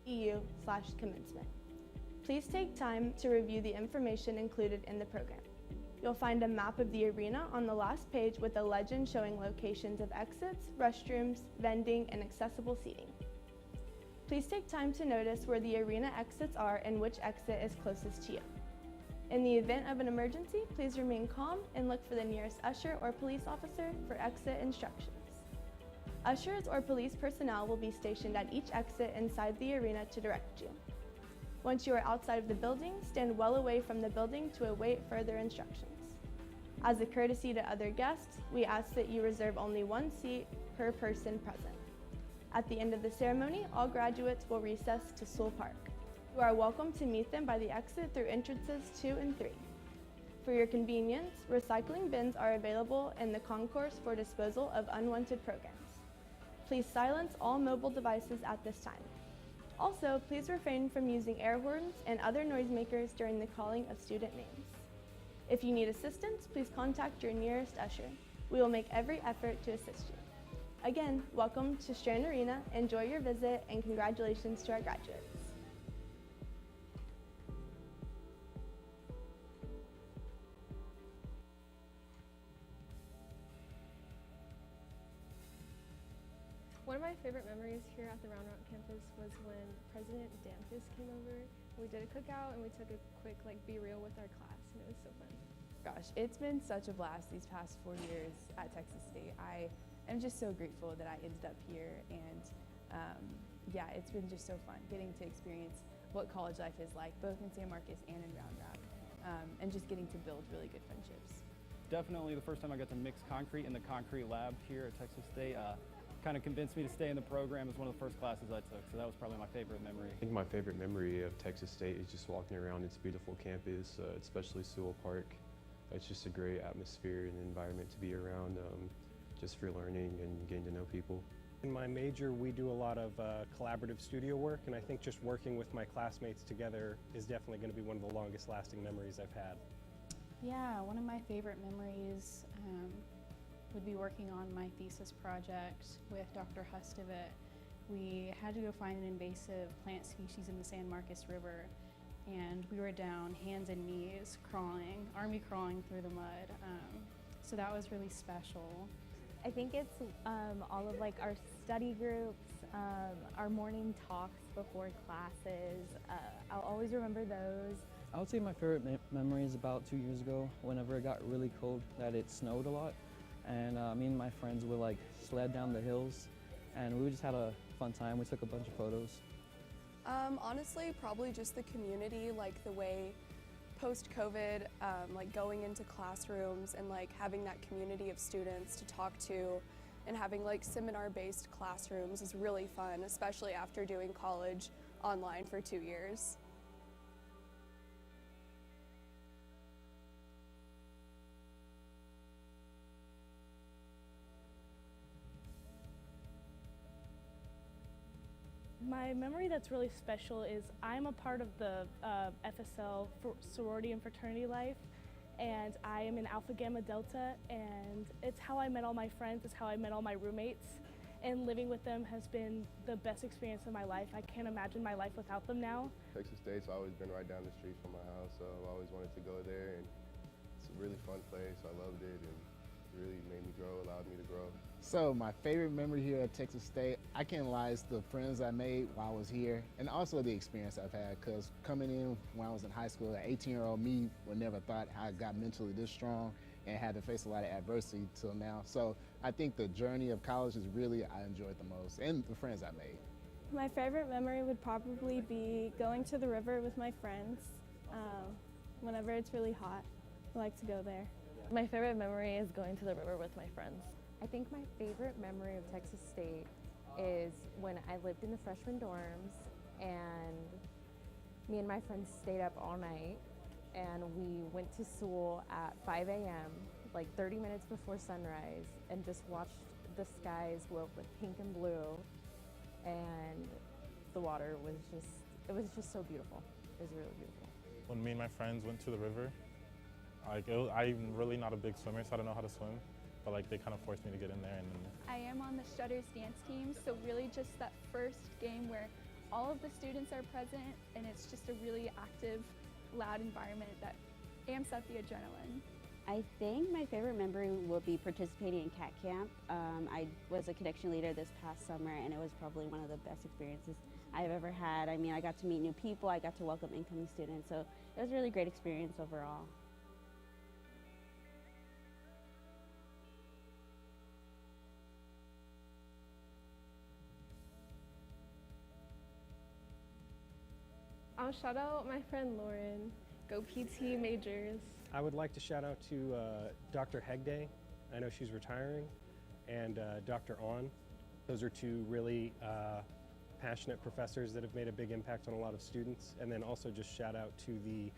www.texas.edu/commencement. Please take time to review the information included in the program. You'll find a map of the arena on the last page with a legend showing locations of exits, restrooms, vending, and accessible seating. Please take time to notice where the arena exits are and which exit is closest to you. In the event of an emergency, please remain calm and look for the nearest usher or police officer for exit instructions. Ushers or police personnel will be stationed at each exit inside the arena to direct you. Once you are outside of the building, stand well away from the building to await further instructions. As a courtesy to other guests, we ask that you reserve only one seat per person present. At the end of the ceremony, all graduates will recess to Sewell Park. You are welcome to meet them by the exit through entrances 2 and 3. For your convenience, recycling bins are available in the concourse for disposal of unwanted programs. Please silence all mobile devices at this time. Also, please refrain from using air horns and other noisemakers during the calling of student names. If you need assistance, please contact your nearest usher. We will make every effort to assist you. Again, welcome to Strand Arena, enjoy your visit, and congratulations to our graduates. One of my favorite memories here at the Round Rock campus was when President Damphus came over. We did a cookout and we took a quick Be Real with our class, and it was so fun. Gosh, it's been such a blast these past 4 years at Texas State. I am just so grateful that I ended up here, and yeah, it's been just so fun getting to experience what college life is like, both in San Marcos and in Round Rock, and just getting to build really good friendships. Definitely the first time I got to mix concrete in the concrete lab here at Texas State. Kind of convinced me to stay in the program as one of the first classes I took, so that was probably my favorite memory. I think my favorite memory of Texas State is just walking around its beautiful campus, especially Sewell Park. It's just a great atmosphere and environment to be around, just for learning and getting to know people. In my major, we do a lot of collaborative studio work, and I think just working with my classmates together is definitely going to be one of the longest lasting memories I've had. Yeah, one of my favorite memories would be working on my thesis project with Dr. Hustevit. We had to go find an invasive plant species in the San Marcos River, and we were down hands and knees crawling, army crawling through the mud. So that was really special. I think it's all of our study groups, our morning talks before classes. I'll always remember those. I would say my favorite memory is about 2 years ago, whenever it got really cold, that it snowed a lot. And me and my friends would sled down the hills, and we just had a fun time. We took a bunch of photos. Honestly, probably just the community, the way post-COVID, going into classrooms and having that community of students to talk to, and having seminar-based classrooms is really fun, especially after doing college online for 2 years. My memory that's really special is I'm a part of the FSL for sorority and fraternity life, and I am in Alpha Gamma Delta, and it's how I met all my friends, it's how I met all my roommates, and living with them has been the best experience of my life. I can't imagine my life without them now. Texas State's always been right down the street from my house, so I've always wanted to go there, and it's a really fun place. I loved it, and it really made me grow, allowed me to grow. So my favorite memory here at Texas State, I can't lie, it's the friends I made while I was here, and also the experience I've had, because coming in when I was in high school, an 18-year-old me would never thought I got mentally this strong and had to face a lot of adversity till now. So I think the journey of college is really, I enjoyed the most, and the friends I made. My favorite memory would probably be going to the river with my friends. Whenever it's really hot, I like to go there. My favorite memory is going to the river with my friends. I think my favorite memory of Texas State is when I lived in the freshman dorms, and me and my friends stayed up all night, and we went to Sewell at 5 a.m., 30 minutes before sunrise, and just watched the skies glow with pink and blue, and the water was just so beautiful. It was really beautiful. When me and my friends went to the river, I'm really not a big swimmer, so I don't know how to swim. But they kind of forced me to get in there. And I am on the Shutters dance team, so really just that first game where all of the students are present, and it's just a really active, loud environment that amps up the adrenaline. I think my favorite memory will be participating in CAT Camp. I was a connection leader this past summer, and it was probably one of the best experiences I've ever had. I mean, I got to meet new people, I got to welcome incoming students, so it was a really great experience overall. I'll shout out my friend Lauren. Go PT majors. I would like to shout out to Dr. Hegde. I know she's retiring, and Dr. On. Those are two really passionate professors that have made a big impact on a lot of students. And then also just shout out to the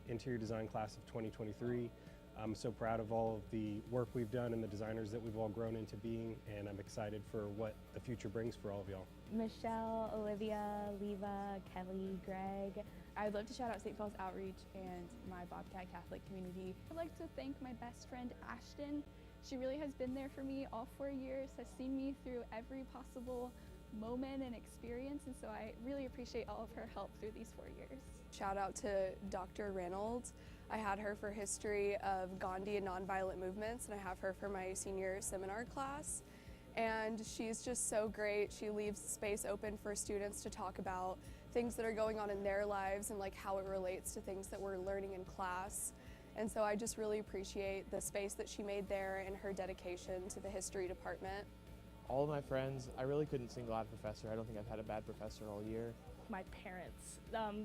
interior design class of 2023. I'm so proud of all of the work we've done and the designers that we've all grown into being, and I'm excited for what the future brings for all of y'all. Michelle, Olivia, Leva, Kelly, Greg. I'd love to shout out St. Paul's Outreach and my Bobcat Catholic community. I'd like to thank my best friend Ashton. She really has been there for me all 4 years, has seen me through every possible moment and experience, and so I really appreciate all of her help through these 4 years. Shout out to Dr. Reynolds. I had her for history of Gandhi and nonviolent movements, and I have her for my senior seminar class. And she's just so great. She leaves space open for students to talk about things that are going on in their lives and like how it relates to things that we're learning in class. And so I just really appreciate the space that she made there and her dedication to the history department. All of my friends, I really couldn't single out a professor. I don't think I've had a bad professor all year. My parents,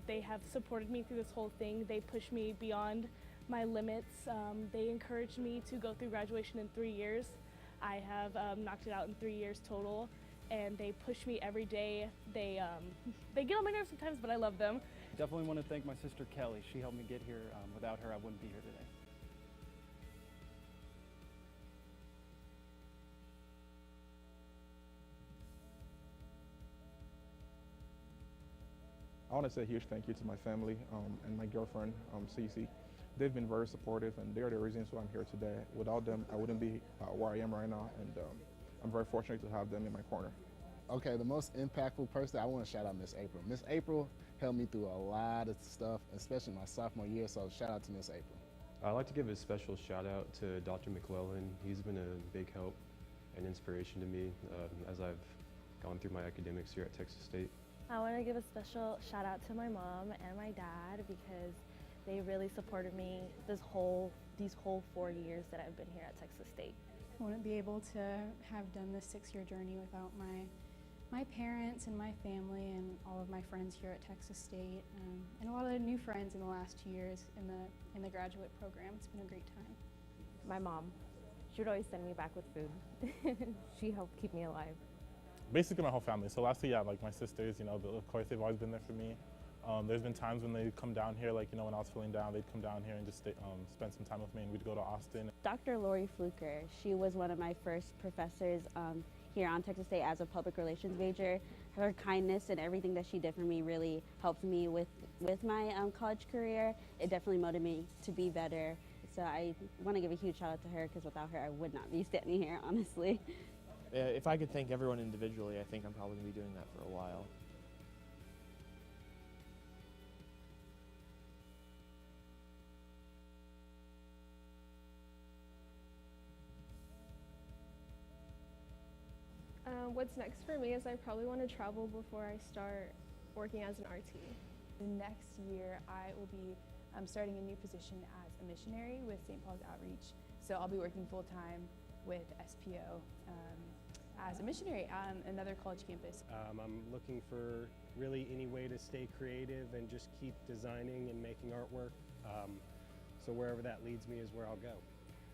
they have supported me through this whole thing. They pushed me beyond my limits. They encouraged me to go through graduation in 3 years. I have knocked it out in 3 years total, and they push me every day. They get on my nerves sometimes, but I love them. Definitely want to thank my sister Kelly. She helped me get here. Without her, I wouldn't be here today. I want to say a huge thank you to my family and my girlfriend, Cece. They've been very supportive, and they're the reasons why I'm here today. Without them, I wouldn't be where I am right now, and I'm very fortunate to have them in my corner. Okay, the most impactful person, I want to shout out Miss April. Miss April helped me through a lot of stuff, especially my sophomore year, so shout out to Miss April. I'd like to give a special shout out to Dr. McClellan. He's been a big help and inspiration to me as I've gone through my academics here at Texas State. I want to give a special shout out to my mom and my dad because they really supported me these whole 4 years that I've been here at Texas State. I wouldn't be able to have done this 6-year journey without my parents and my family and all of my friends here at Texas State, and a lot of new friends in the last 2 years in the graduate program. It's been a great time. My mom, she would always send me back with food. She helped keep me alive. Basically my whole family. So lastly, yeah, like my sisters, you know, of course they've always been there for me. There's been times when they'd come down here, like, you know, when I was feeling down, they'd come down here and just spend some time with me, and we'd go to Austin. Dr. Lori Fluker, she was one of my first professors here on Texas State as a public relations major. Her kindness and everything that she did for me really helped me with my college career. It definitely motivated me to be better. So I want to give a huge shout out to her because without her I would not be standing here, honestly. If I could thank everyone individually, I think I'm probably going to be doing that for a while. What's next for me is I probably want to travel before I start working as an RT. Next year, I will be starting a new position as a missionary with St. Paul's Outreach. So I'll be working full-time with SPO as a missionary on another college campus. I'm looking for really any way to stay creative and just keep designing and making artwork. So wherever that leads me is where I'll go.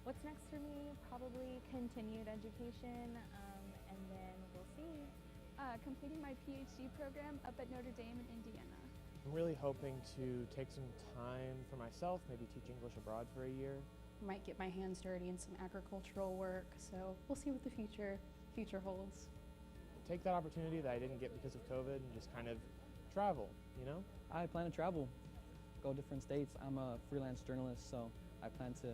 What's next for me? Probably continued education, and then we'll see. Completing my PhD program up at Notre Dame in Indiana. I'm really hoping to take some time for myself, maybe teach English abroad for a year. Might get my hands dirty in some agricultural work, so we'll see what the future holds. Take that opportunity that I didn't get because of COVID and just kind of travel, you know? I plan to travel, go different states. I'm a freelance journalist, so I plan to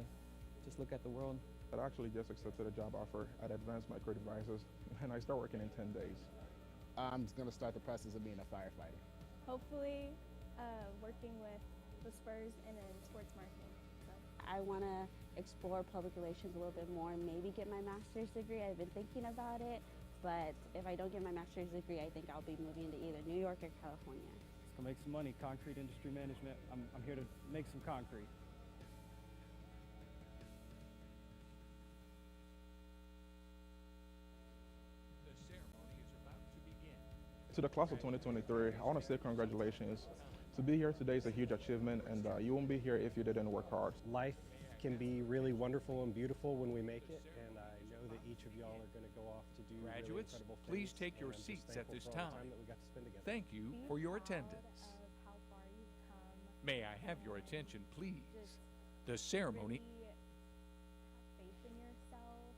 just look at the world. I actually just accepted a job offer at Advanced Micro Devices, and I start working in 10 days. I'm going to start the process of being a firefighter. Hopefully, working with the Spurs and in sports marketing. So. I want to explore public relations a little bit more, maybe get my master's degree. I've been thinking about it, but if I don't get my master's degree, I think I'll be moving to either New York or California. Let's go make some money, concrete industry management. I'm here to make some concrete. To the class of 2023, I want to say congratulations. To be here today is a huge achievement, and you won't be here if you didn't work hard. Life can be really wonderful and beautiful when we make it, and I know that each of y'all are going to go off to do Graduates, really incredible things. please take your and I'm seats just at thankful this for all the time. that we got to spend together. Thank you for your attendance. May I have your attention, please? The ceremony. Faith in yourself,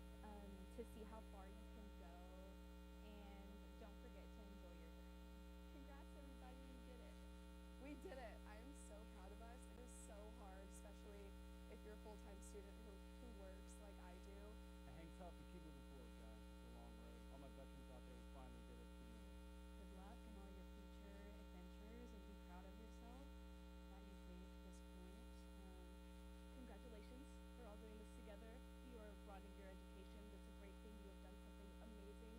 to see how far you can go, and don't forget to enjoy your journey. Congrats, everybody, we did it. We did it. I am so proud of us. It is so hard, especially if you're a full-time student who works like I do. Hang tough and keep moving forward, guys. It's a long road. All my veterans out there who finally did it, keep moving. Good luck in all your future adventures, and be proud of yourself that you've made to this point. Congratulations for all doing this together. You are broadening your education. That's a great thing. You have done something amazing.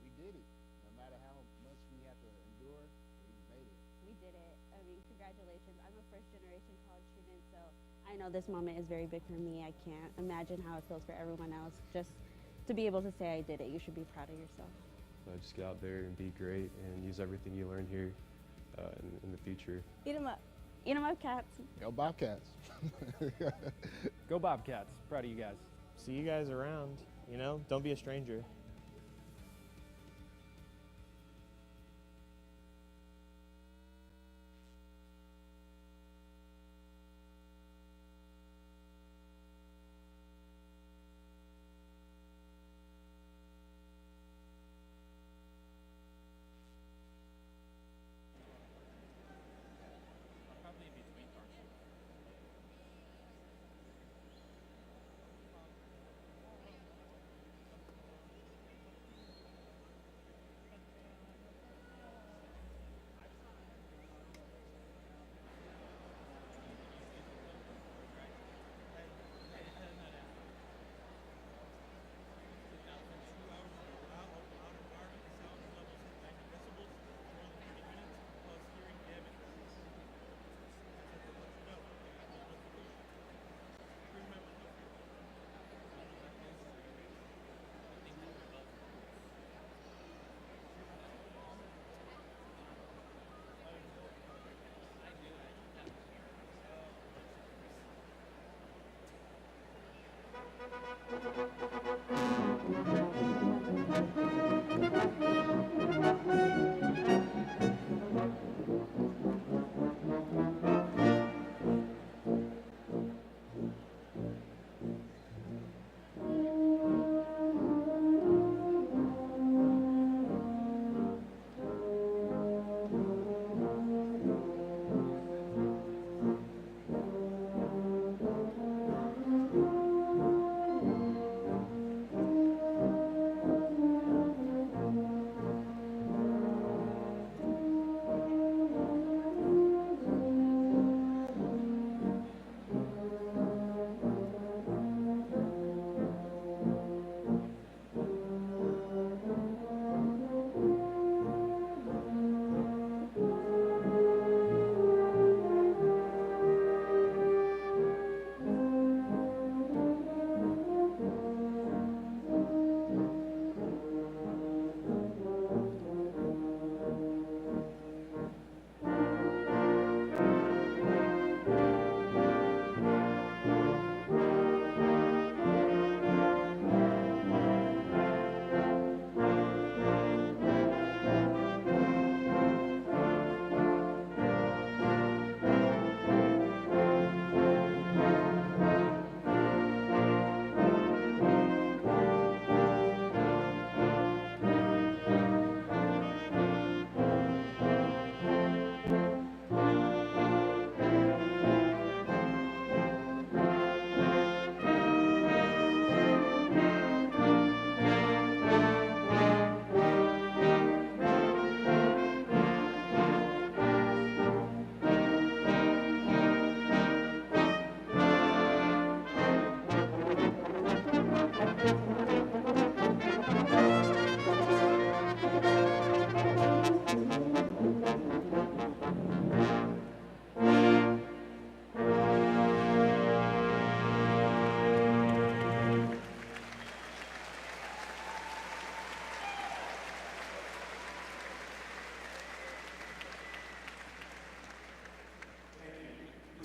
We did it. No matter how much we had to endure, we made it. We did it. I mean, congratulations. I'm a first-generation college student, so I know this moment is very big for me. I can't imagine how it feels for everyone else. Just to be able to say I did it, you should be proud of yourself. Just get out there and be great and use everything you learn here in the future. Eat 'em up. Eat 'em up, cats. Go Bobcats. Go Bobcats. Proud of you guys. See you guys around. You know, don't be a stranger.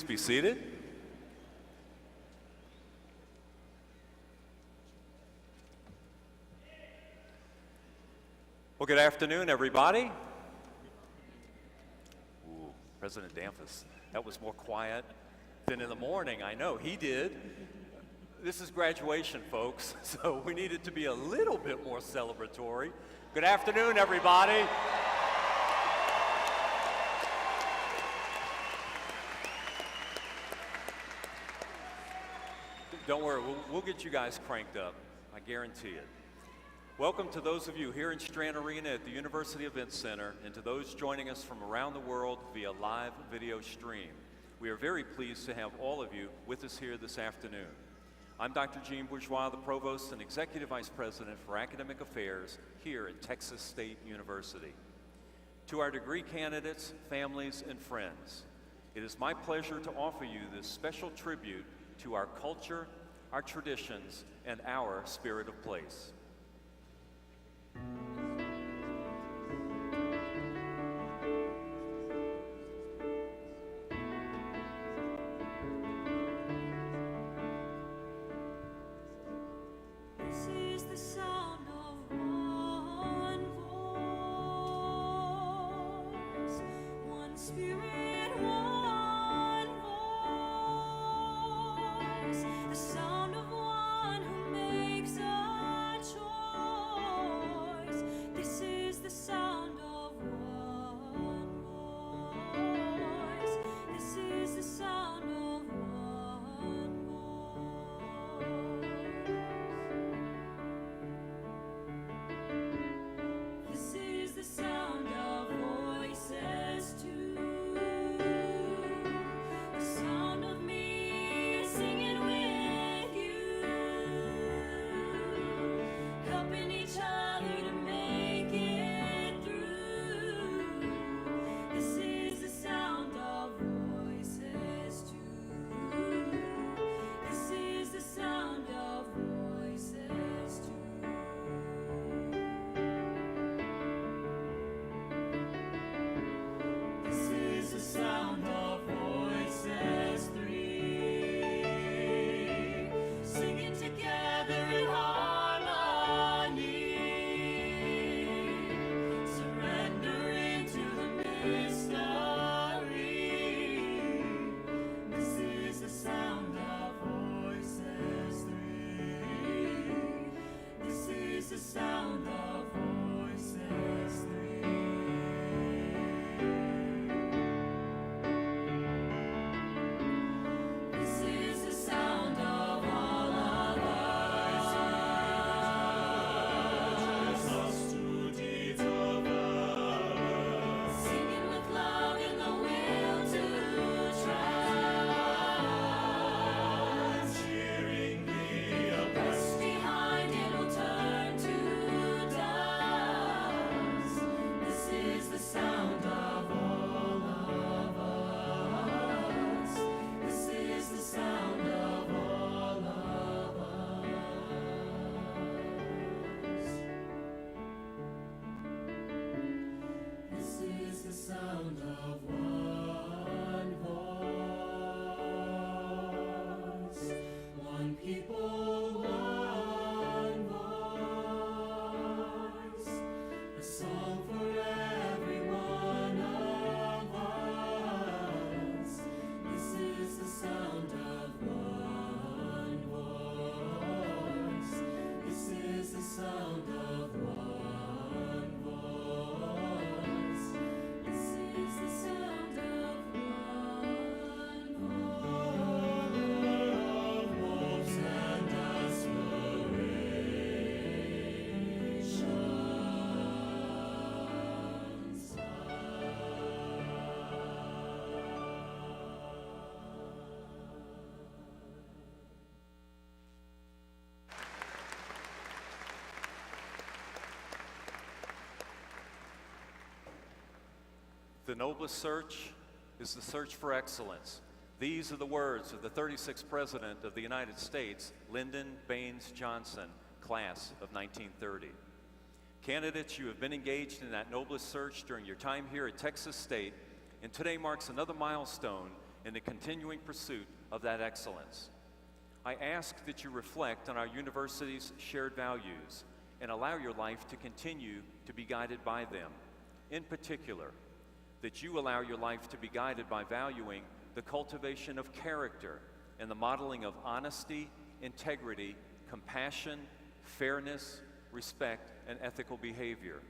Please be seated. Well, good afternoon, everybody. Ooh, President Danfus, that was more quiet than in the morning. I know, he did. This is graduation, folks, so we need it to be a little bit more celebratory. Good afternoon, everybody. Don't worry, we'll get you guys cranked up, I guarantee it. Welcome to those of you here in Strand Arena at the University Event Center, and to those joining us from around the world via live video stream. We are very pleased to have all of you with us here this afternoon. I'm Dr. Jean Bourgeois, the Provost and Executive Vice President for Academic Affairs here at Texas State University. To our degree candidates, families, and friends, it is my pleasure to offer you this special tribute to our culture, our traditions, and our spirit of place. This is the sound of one voice, one spirit, one voice, the sound of one who makes a choice. This is the sound of one voice. This is the sound of one voice. This is the sound of voices too. The sound of me singing with you, helping each other to make it through. This is the sound of voices too. This is the sound of voices too. This is the sound of voices three, singing together in harmony, surrendering to the mystery. This is the sound of voices three. This is the sound of voices three. This is the sound of all of us, to deeds of others, singing with love and the will to try, cheering the oppressed behind, it'll turn to dust. This is the sound of all of us. This is the sound of all of us. This is the sound of one voice, one people, one voice, a song for every one of us. This is the sound of one voice. This is the sound of one voice. This is the sound of one voice. Wolves and aspirations. The noblest search is the search for excellence. These are the words of the 36th President of the United States, Lyndon Baines Johnson, class of 1930. Candidates, you have been engaged in that noblest search during your time here at Texas State, and today marks another milestone in the continuing pursuit of that excellence. I ask that you reflect on our university's shared values and allow your life to continue to be guided by them. In particular, that you allow your life to be guided by valuing the cultivation of character and the modeling of honesty, integrity, compassion, fairness, respect, and ethical behavior.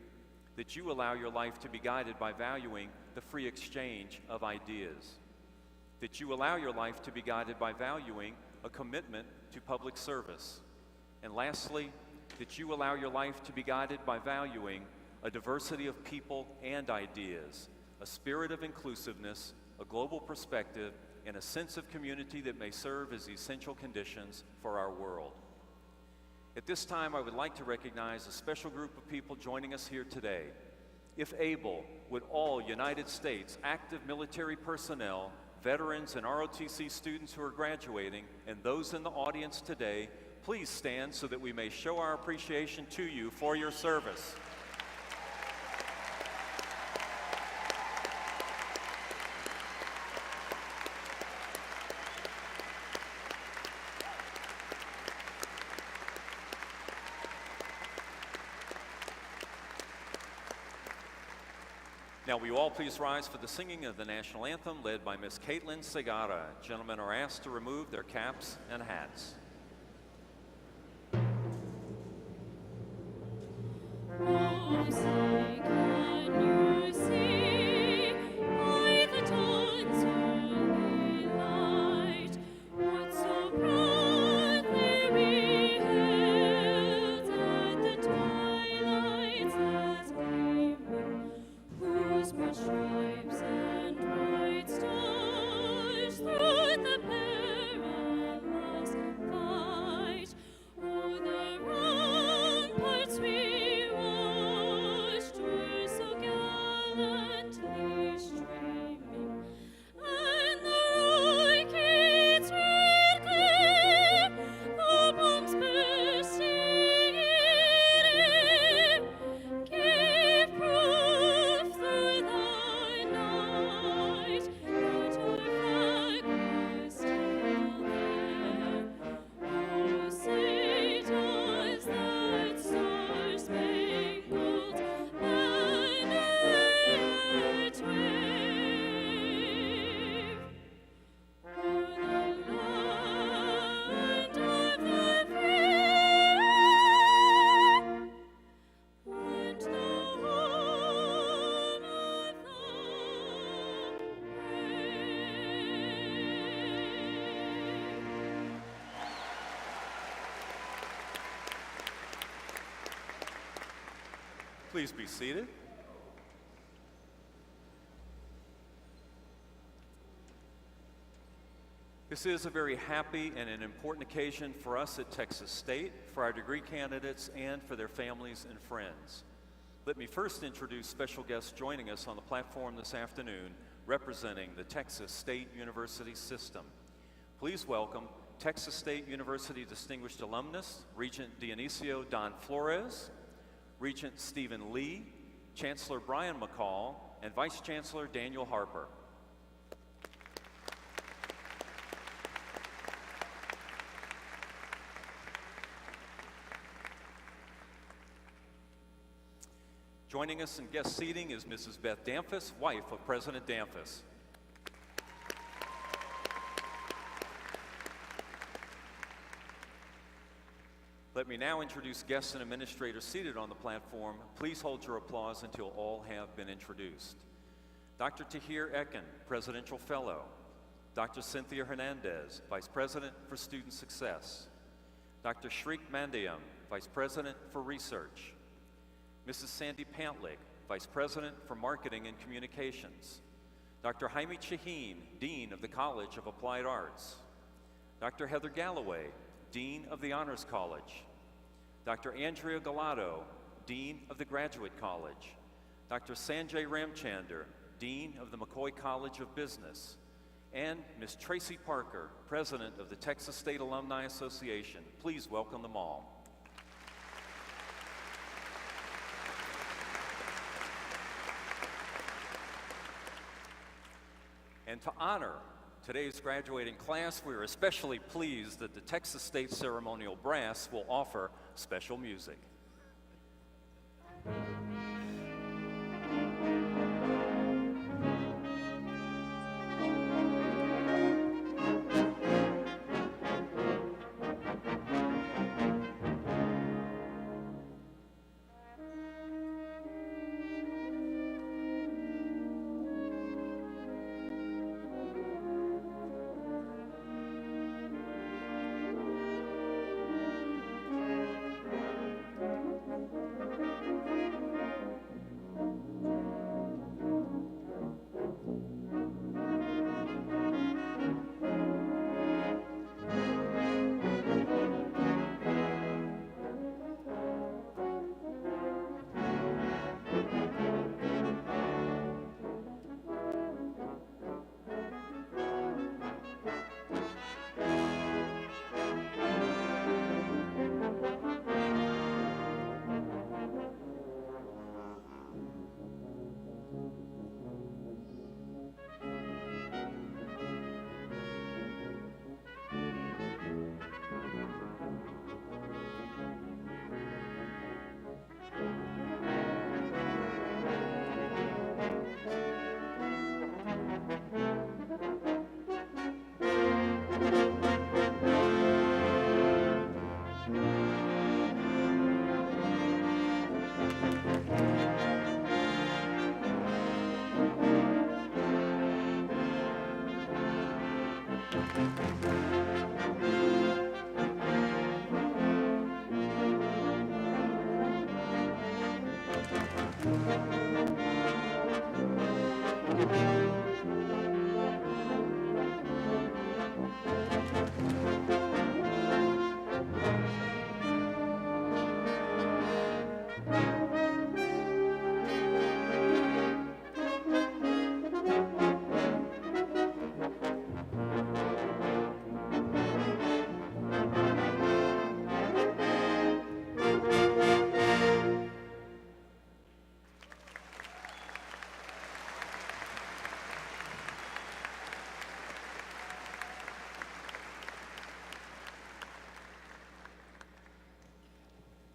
That you allow your life to be guided by valuing the free exchange of ideas. That you allow your life to be guided by valuing a commitment to public service. And lastly, that you allow your life to be guided by valuing a diversity of people and ideas, a spirit of inclusiveness, a global perspective, and a sense of community that may serve as essential conditions for our world. At this time, I would like to recognize a special group of people joining us here today. If able, would all United States active military personnel, veterans, and ROTC students who are graduating, and those in the audience today, please stand so that we may show our appreciation to you for your service. Now, will you all please rise for the singing of the national anthem led by Miss Caitlin Segara. Gentlemen are asked to remove their caps and hats. Please be seated. This is a very happy and an important occasion for us at Texas State, for our degree candidates, and for their families and friends. Let me first introduce special guests joining us on the platform this afternoon, representing the Texas State University system. Please welcome Texas State University Distinguished Alumnus, Regent Dionisio Don Flores, Regent Stephen Lee, Chancellor Brian McCall, and Vice Chancellor Daniel Harper. Joining us in guest seating is Mrs. Beth Damphus, wife of President Damphus. Let me now introduce guests and administrators seated on the platform. Please hold your applause until all have been introduced. Dr. Tahir Ekin, Presidential Fellow. Dr. Cynthia Hernandez, Vice President for Student Success. Dr. Shriek Mandayam, Vice President for Research. Mrs. Sandy Pantlick, Vice President for Marketing and Communications. Dr. Jaime Chahine, Dean of the College of Applied Arts. Dr. Heather Galloway, Dean of the Honors College. Dr. Andrea Galado, Dean of the Graduate College. Dr. Sanjay Ramchander, Dean of the McCoy College of Business. And Ms. Tracy Parker, President of the Texas State Alumni Association. Please welcome them all. And to honor today's graduating class, we are especially pleased that the Texas State Ceremonial Brass will offer special music.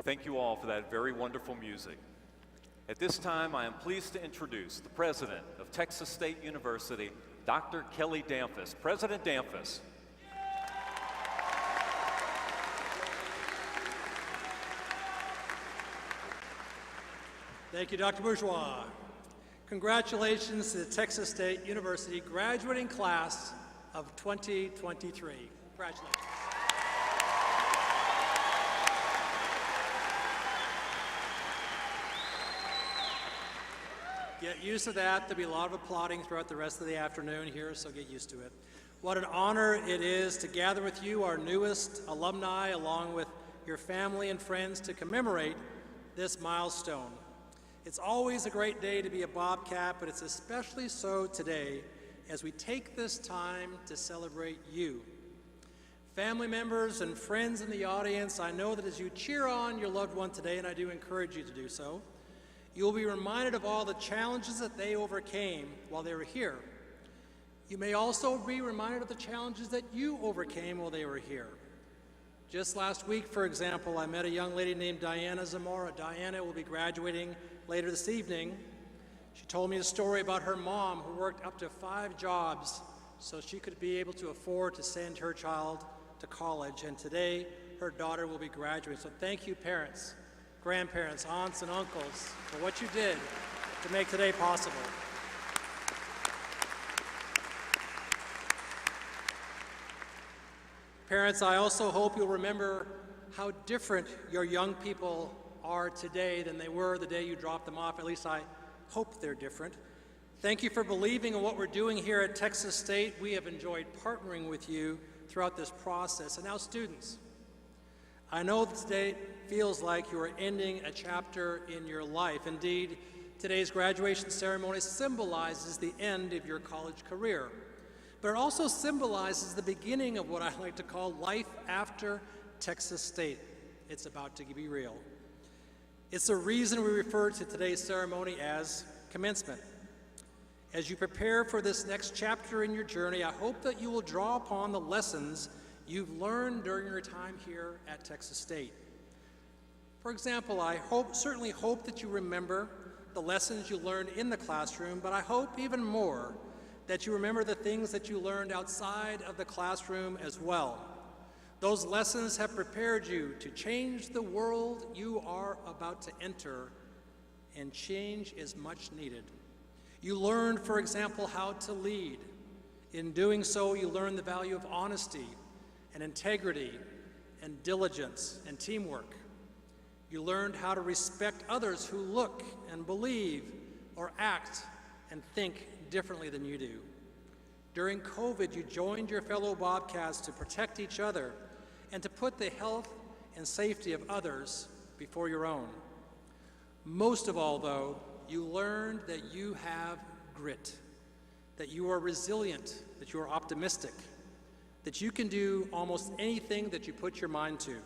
Thank you all for that very wonderful music. At this time, I am pleased to introduce the president of Texas State University, Dr. Kelly Damphus. President Damphus. Thank you, Dr. Bourgeois. Congratulations to the Texas State University graduating class of 2023. Congratulations. Get used to that. There'll be a lot of applauding throughout the rest of the afternoon here, so get used to it. What an honor it is to gather with you, our newest alumni, along with your family and friends, to commemorate this milestone. It's always a great day to be a Bobcat, but it's especially so today as we take this time to celebrate you. Family members and friends in the audience, I know that as you cheer on your loved one today, and I do encourage you to do so, you'll be reminded of all the challenges that they overcame while they were here. You may also be reminded of the challenges that you overcame while they were here. Just last week, for example, I met a young lady named Diana Zamora. Diana will be graduating later this evening. She told me a story about her mom who worked up to 5 jobs so she could be able to afford to send her child to college. And today, her daughter will be graduating. So thank you, parents, grandparents, aunts, and uncles for what you did to make today possible. Parents, I also hope you'll remember how different your young people are today than they were the day you dropped them off. At least I hope they're different. Thank you for believing in what we're doing here at Texas State. We have enjoyed partnering with you throughout this process. And now, students, I know that today feels like you are ending a chapter in your life. Indeed, today's graduation ceremony symbolizes the end of your college career. But it also symbolizes the beginning of what I like to call life after Texas State. It's about to be real. It's the reason we refer to today's ceremony as commencement. As you prepare for this next chapter in your journey, I hope that you will draw upon the lessons you've learned during your time here at Texas State. For example, I certainly hope that you remember the lessons you learned in the classroom, but I hope even more that you remember the things that you learned outside of the classroom as well. Those lessons have prepared you to change the world you are about to enter, and change is much needed. You learned, for example, how to lead. In doing so, you learned the value of honesty and integrity and diligence and teamwork. You learned how to respect others who look and believe or act and think differently than you do. During COVID, you joined your fellow Bobcats to protect each other and to put the health and safety of others before your own. Most of all, though, you learned that you have grit, that you are resilient, that you are optimistic, that you can do almost anything that you put your mind to.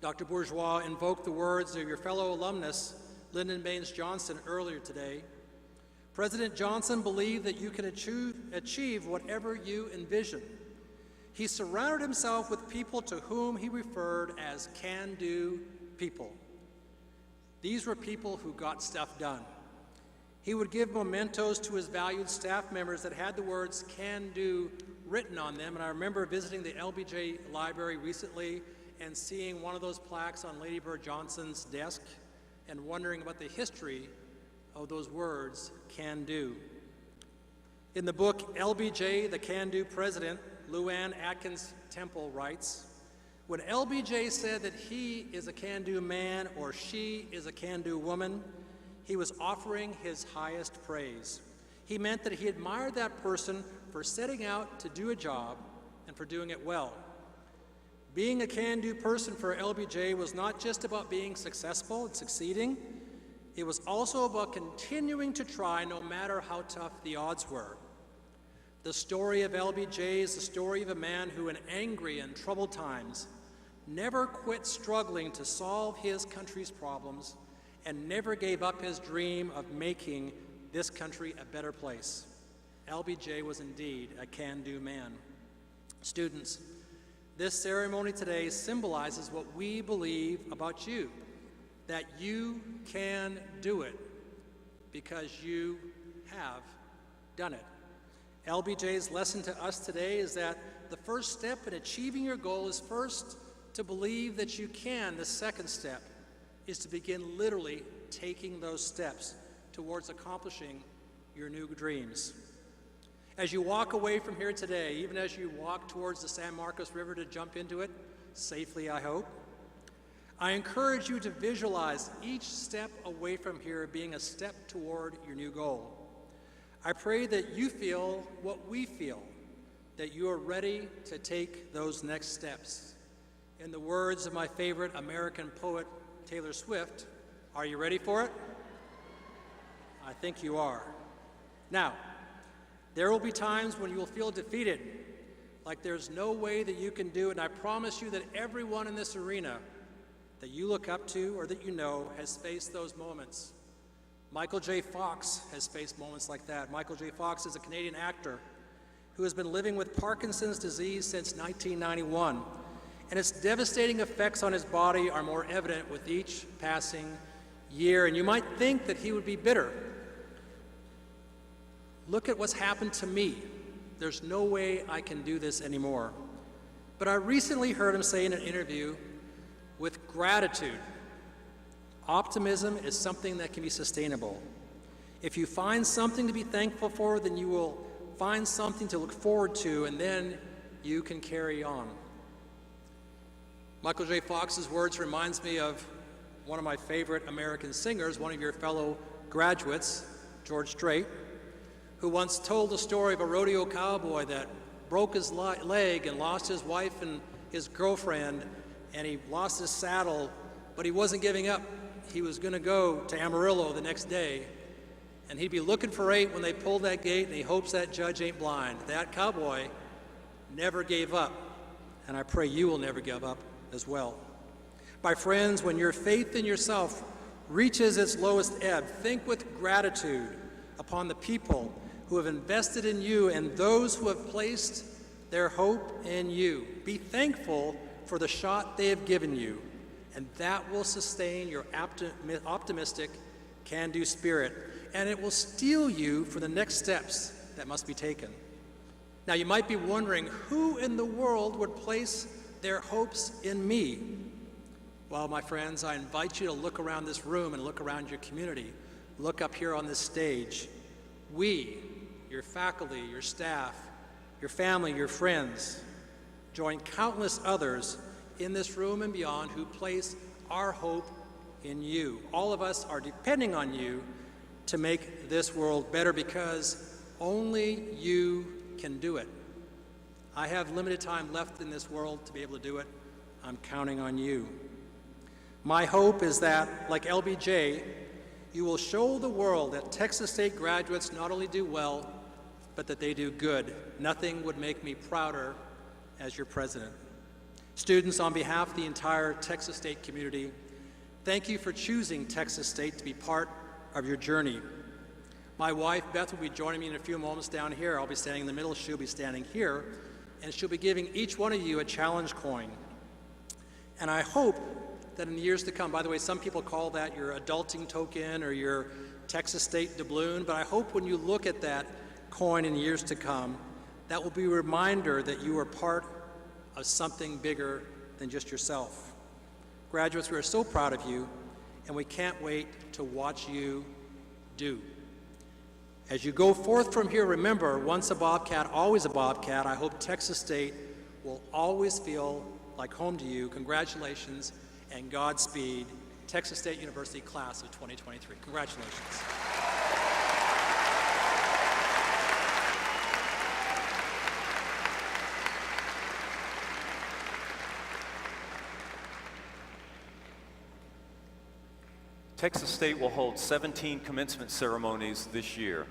Dr. Bourgeois invoked the words of your fellow alumnus, Lyndon Baines Johnson, earlier today. President Johnson believed that you can achieve whatever you envision. He surrounded himself with people to whom he referred as can-do people. These were people who got stuff done. He would give mementos to his valued staff members that had the words "can do" written on them, and I remember visiting the LBJ library recently and seeing one of those plaques on Lady Bird Johnson's desk and wondering about the history of those words, "can do." In the book LBJ, the Can-Do President, Luann Atkins Temple writes, when LBJ said that he is a can-do man or she is a can-do woman, he was offering his highest praise. He meant that he admired that person for setting out to do a job and for doing it well. Being a can-do person for LBJ was not just about being successful and succeeding, it was also about continuing to try no matter how tough the odds were. The story of LBJ is the story of a man who in angry and troubled times never quit struggling to solve his country's problems and never gave up his dream of making this country a better place. LBJ was indeed a can-do man. Students, this ceremony today symbolizes what we believe about you, that you can do it because you have done it. LBJ's lesson to us today is that the first step in achieving your goal is first to believe that you can. The second step is to begin literally taking those steps towards accomplishing your new dreams. As you walk away from here today, even as you walk towards the San Marcos River to jump into it, safely I hope, I encourage you to visualize each step away from here being a step toward your new goal. I pray that you feel what we feel, that you are ready to take those next steps. In the words of my favorite American poet, Taylor Swift, are you ready for it? I think you are. Now, there will be times when you will feel defeated, like there's no way that you can do it, and I promise you that everyone in this arena that you look up to or that you know has faced those moments. Michael J. Fox has faced moments like that. Michael J. Fox is a Canadian actor who has been living with Parkinson's disease since 1991, and its devastating effects on his body are more evident with each passing year, and you might think that he would be bitter. Look at what's happened to me. There's no way I can do this anymore. But I recently heard him say in an interview, with gratitude, optimism is something that can be sustainable. If you find something to be thankful for, then you will find something to look forward to, and then you can carry on. Michael J. Fox's words reminds me of one of my favorite American singers, one of your fellow graduates, George Strait, who once told the story of a rodeo cowboy that broke his leg and lost his wife and his girlfriend, and he lost his saddle, but he wasn't giving up. He was going to go to Amarillo the next day, and he'd be looking for 8 when they pulled that gate, and he hopes that judge ain't blind. That cowboy never gave up, and I pray you will never give up as well. My friends, when your faith in yourself reaches its lowest ebb, think with gratitude upon the people who have invested in you and those who have placed their hope in you. Be thankful for the shot they have given you, and that will sustain your optimistic, can-do spirit, and it will steel you for the next steps that must be taken. Now, you might be wondering, who in the world would place their hopes in me? Well, my friends, I invite you to look around this room and look around your community. Look up here on this stage. We, your faculty, your staff, your family, your friends, join countless others in this room and beyond who place our hope in you. All of us are depending on you to make this world better because only you can do it. I have limited time left in this world to be able to do it. I'm counting on you. My hope is that, like LBJ, you will show the world that Texas State graduates not only do well, but that they do good. Nothing would make me prouder as your president. Students, on behalf of the entire Texas State community, thank you for choosing Texas State to be part of your journey. My wife, Beth, will be joining me in a few moments down here. I'll be standing in the middle, she'll be standing here, and she'll be giving each one of you a challenge coin. And I hope that in the years to come, by the way, some people call that your adulting token or your Texas State doubloon, but I hope when you look at that coin in years to come, that will be a reminder that you are part of something bigger than just yourself. Graduates, we are so proud of you, and we can't wait to watch you do. As you go forth from here, remember, once a Bobcat, always a Bobcat. I hope Texas State will always feel like home to you. Congratulations and Godspeed, Texas State University class of 2023. Congratulations. Texas State will hold 17 commencement ceremonies this year.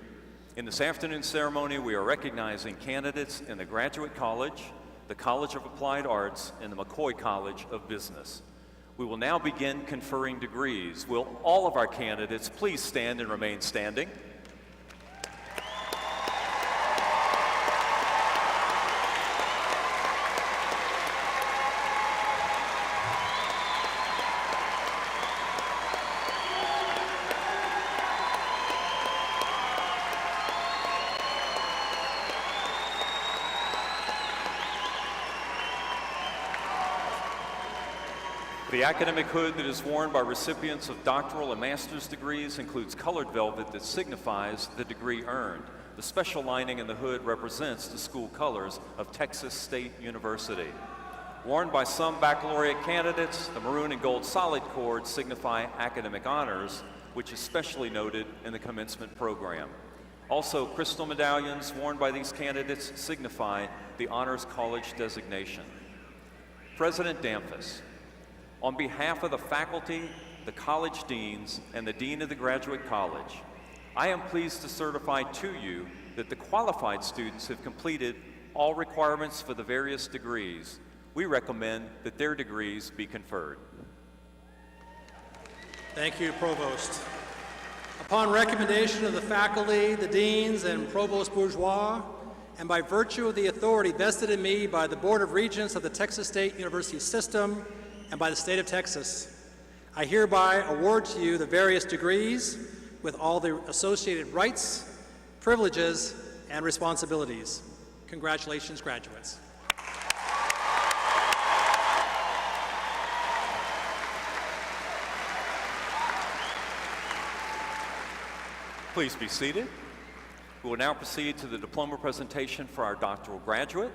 In this afternoon ceremony, we are recognizing candidates in the Graduate College, the College of Applied Arts, and the McCoy College of Business. We will now begin conferring degrees. Will all of our candidates please stand and remain standing? The academic hood that is worn by recipients of doctoral and master's degrees includes colored velvet that signifies the degree earned. The special lining in the hood represents the school colors of Texas State University. Worn by some baccalaureate candidates, the maroon and gold solid cords signify academic honors, which is specially noted in the commencement program. Also, crystal medallions worn by these candidates signify the Honors College designation. President Damphus, on behalf of the faculty, the college deans, and the dean of the graduate college, I am pleased to certify to you that the qualified students have completed all requirements for the various degrees. We recommend that their degrees be conferred. Thank you, Provost. Upon recommendation of the faculty, the deans, and Provost Bourgeois, and by virtue of the authority vested in me by the Board of Regents of the Texas State University System and by the state of Texas, I hereby award to you the various degrees with all the associated rights, privileges, and responsibilities. Congratulations, graduates. Please be seated. We will now proceed to the diploma presentation for our doctoral graduate.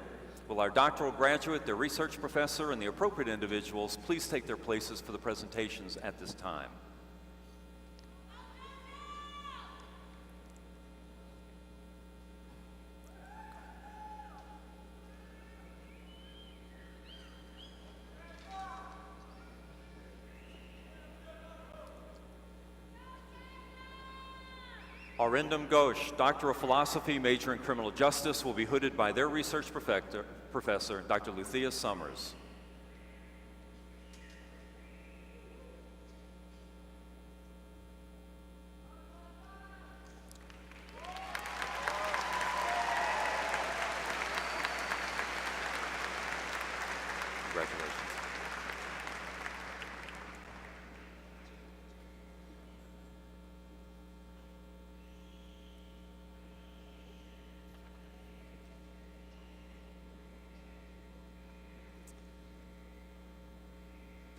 Will our doctoral graduate, their research professor, and the appropriate individuals please take their places for the presentations at this time. Arindam Ghosh, Doctor of Philosophy, major in Criminal Justice, will be hooded by their research professor, Dr. Luthia Summers.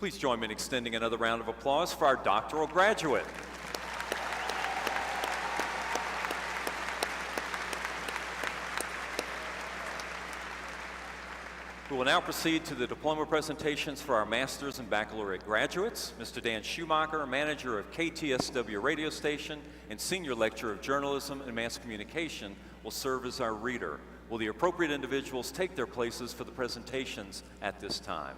Please join me in extending another round of applause for our doctoral graduate. We will now proceed to the diploma presentations for our master's and baccalaureate graduates. Mr. Dan Schumacher, manager of KTSW radio station and senior lecturer of journalism and mass communication, will serve as our reader. Will the appropriate individuals take their places for the presentations at this time?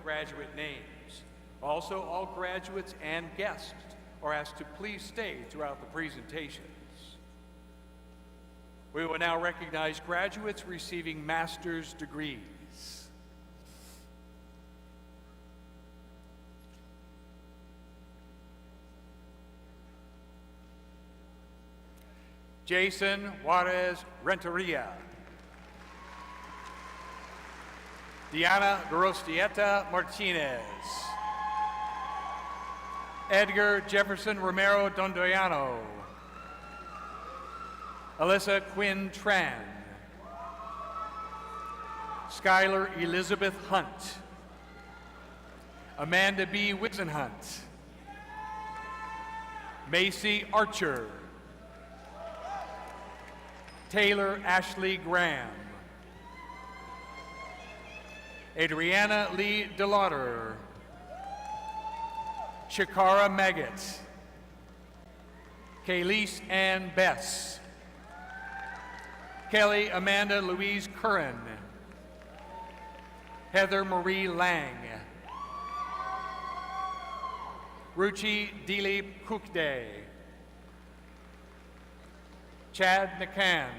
Graduate names. Also, all graduates and guests are asked to please stay throughout the presentations. We will now recognize graduates receiving master's degrees. Jason Juarez Renteria. Diana Gorostieta Martinez. Edgar Jefferson Romero Dondoyano. Alyssa Quinn Tran. Skylar Elizabeth Hunt. Amanda B. Wisenhunt. Macy Archer. Taylor Ashley Graham. Adriana Lee DeLauder. Shakara Maggot. Kaylise Ann Bess. Kelly Amanda Louise Curran. Heather Marie Lang. Ruchi Dilip Kukde. Chad Nakan.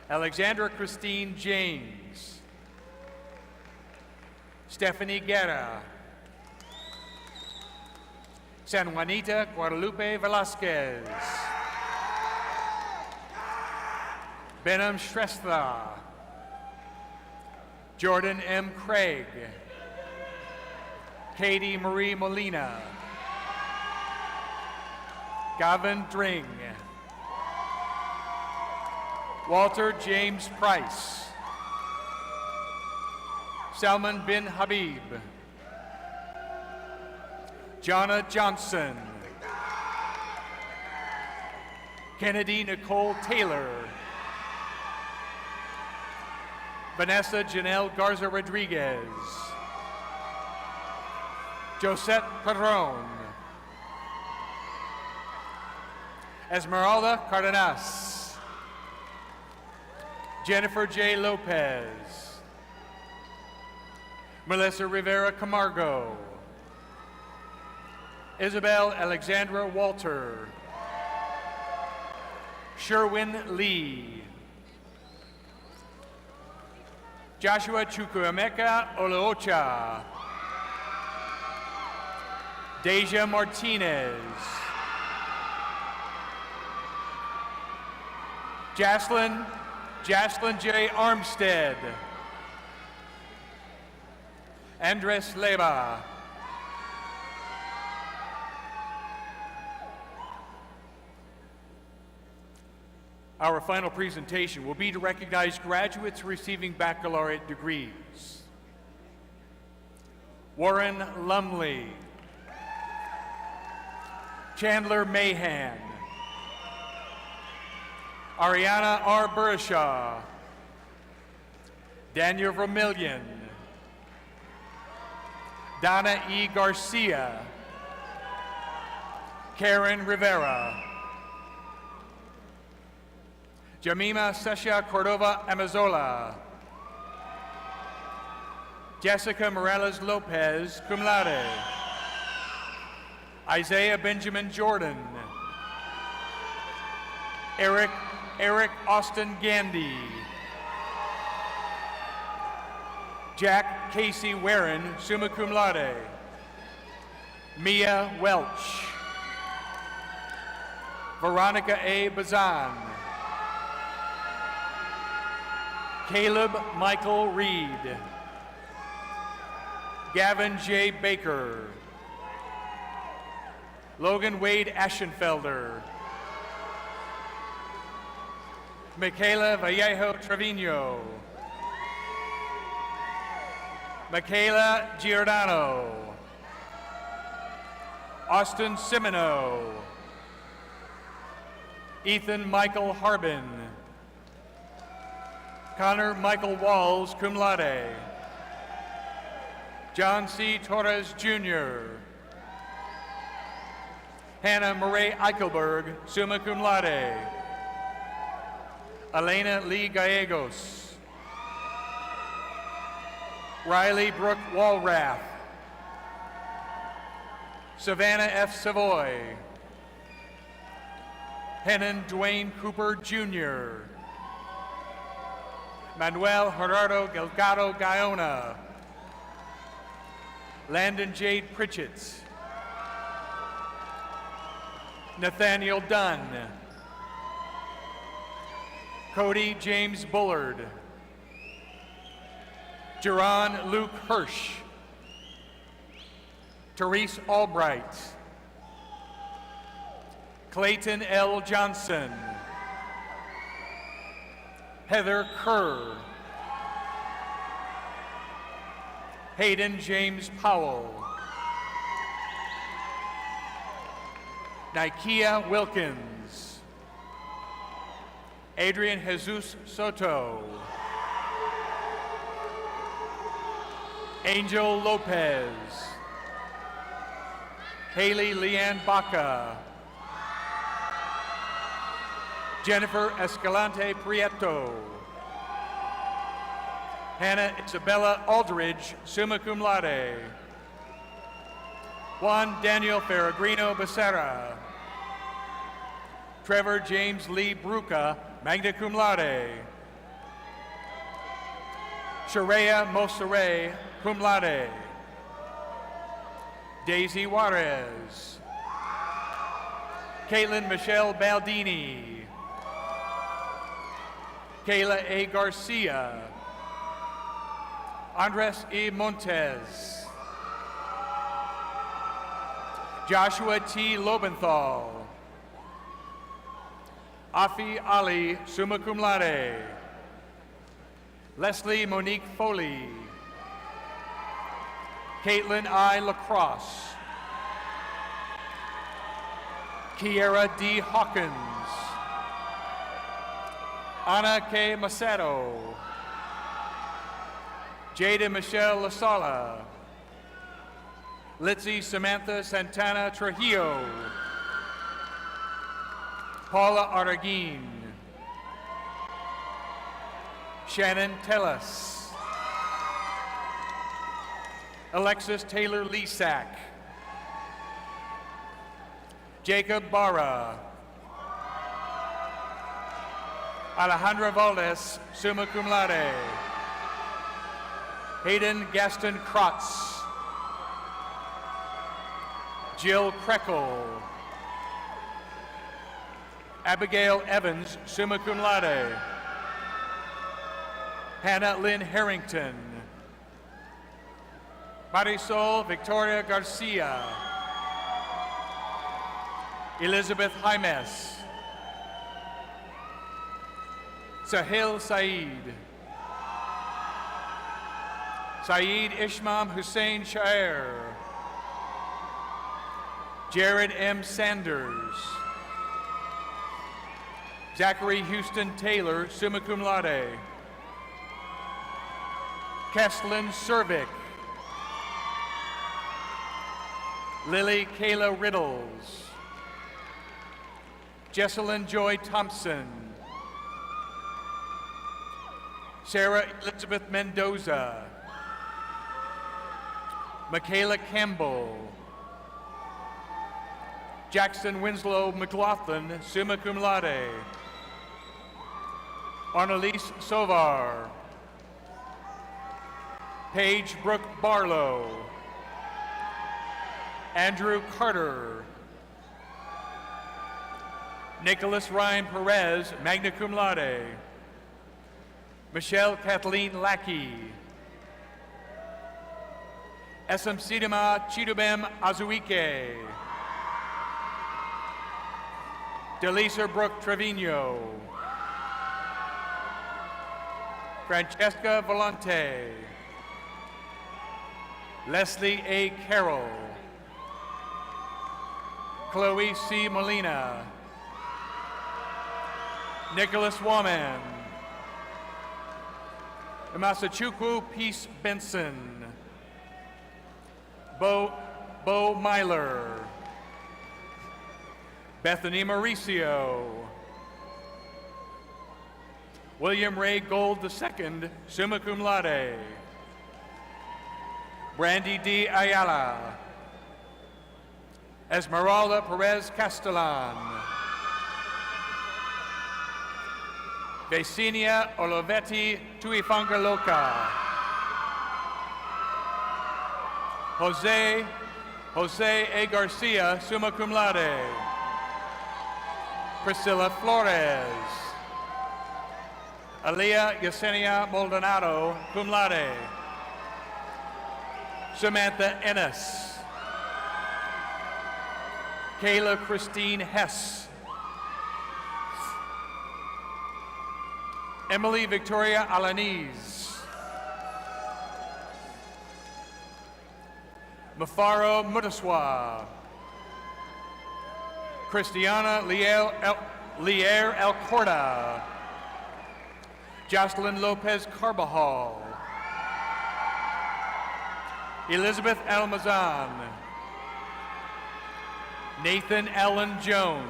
Alexandra Christine James. Stephanie Guerra. San Juanita Guadalupe Velasquez. Benham Shrestha. Jordan M. Craig. Katie Marie Molina. Gavin Dring. Walter James Price. Salman bin Habib. Jonna Johnson. Kennedy Nicole Taylor. Vanessa Janelle Garza Rodriguez. Josette Padron. Esmeralda Cardenas. Jennifer J. Lopez. Melissa Rivera Camargo. Isabel Alexandra Walter. Sherwin Lee. Joshua Chukwuemeka Oloocha. Deja Martinez. Jaslyn J. Armstead. Andres Leba. Our final presentation will be to recognize graduates receiving baccalaureate degrees. Warren Lumley. Chandler Mahan. Ariana R. Burishaw. Daniel Vermillion. Donna E. Garcia. Karen Rivera. Jamima Sesha Cordova Amazola. Jessica Morales Lopez, cum laude. Isaiah Benjamin Jordan. Eric Austin Gandy. Jack Casey Warren, summa cum laude. Mia Welch. Veronica A. Bazan. Caleb Michael Reed. Gavin J. Baker. Logan Wade Aschenfelder. Michaela Vallejo Trevino. Michaela Giordano. Austin Simino. Ethan Michael Harbin. Connor Michael Walls, cum laude. John C. Torres, Jr. Hannah Murray Eichelberg, summa cum laude. Elena Lee Gallegos. Riley Brooke Walrath. Savannah F. Savoy. Henan Dwayne Cooper, Jr. Manuel Gerardo Delgado Gaiona. Landon Jade Pritchett. Nathaniel Dunn. Cody James Bullard. Jerron Luke Hirsch. Therese Albright. Clayton L. Johnson. Heather Kerr. Hayden James Powell. Nikia Wilkins. Adrian Jesus Soto. Angel Lopez. Haley Leanne Baca. Jennifer Escalante Prieto. Hannah Isabella Aldridge, summa cum laude. Juan Daniel Ferragrino Becerra. Trevor James Lee Bruca, magna cum laude. Sharia Mosere, cum laude. Daisy Juarez. Caitlin Michelle Baldini. Kayla A. Garcia. Andres E. Montes. Joshua T. Lobenthal. Afi Ali, summa cum laude. Leslie Monique Foley. Caitlin I. Lacrosse. Kiera D. Hawkins. Ana K. Macedo. Jada Michelle Lasala. Litzy Samantha Santana Trujillo. Paula Aragin. Shannon Tellis. Alexis Taylor Lisak. Jacob Barra. Alejandra Valdez, summa cum laude. Hayden Gaston Krotz. Jill Krekel. Abigail Evans, summa cum laude. Hannah Lynn Harrington. Marisol Victoria Garcia. Elizabeth Jaimes. Sahil Saeed. Saeed Ishmam Hussein Shaer. Jared M. Sanders. Zachary Houston Taylor, summa cum laude. Kestlin Cervic. Lily Kayla Riddles. Jesselyn Joy Thompson. Sarah Elizabeth Mendoza. Michaela Campbell. Jackson Winslow McLaughlin, summa cum laude. Arnalise Sovar. Paige Brooke Barlow. Andrew Carter. Nicholas Ryan Perez, magna cum laude. Michelle Kathleen Lackey. Esamsidima Chidubem Azuike. Delisa Brooke Trevino. Francesca Volante. Leslie A. Carroll. Chloe C. Molina. Nicholas Woman. Masachukwu Peace Benson. Bo Myler. Bethany Mauricio. William Ray Gold II, summa cum laude. Brandy D. Ayala. Esmeralda Perez Castellan. Vecinia Olivetti Tuifangaloka. Jose A. Garcia, summa cum laude. Priscilla Flores. Aliyah Yesenia Maldonado, cum laude. Samantha Ennis. Kayla Christine Hess. Emily Victoria Alaniz. Mafaro Mutaswa. Christiana Lier El Corda. Jocelyn Lopez Carbajal. Elizabeth Almazan. Nathan Allen Jones.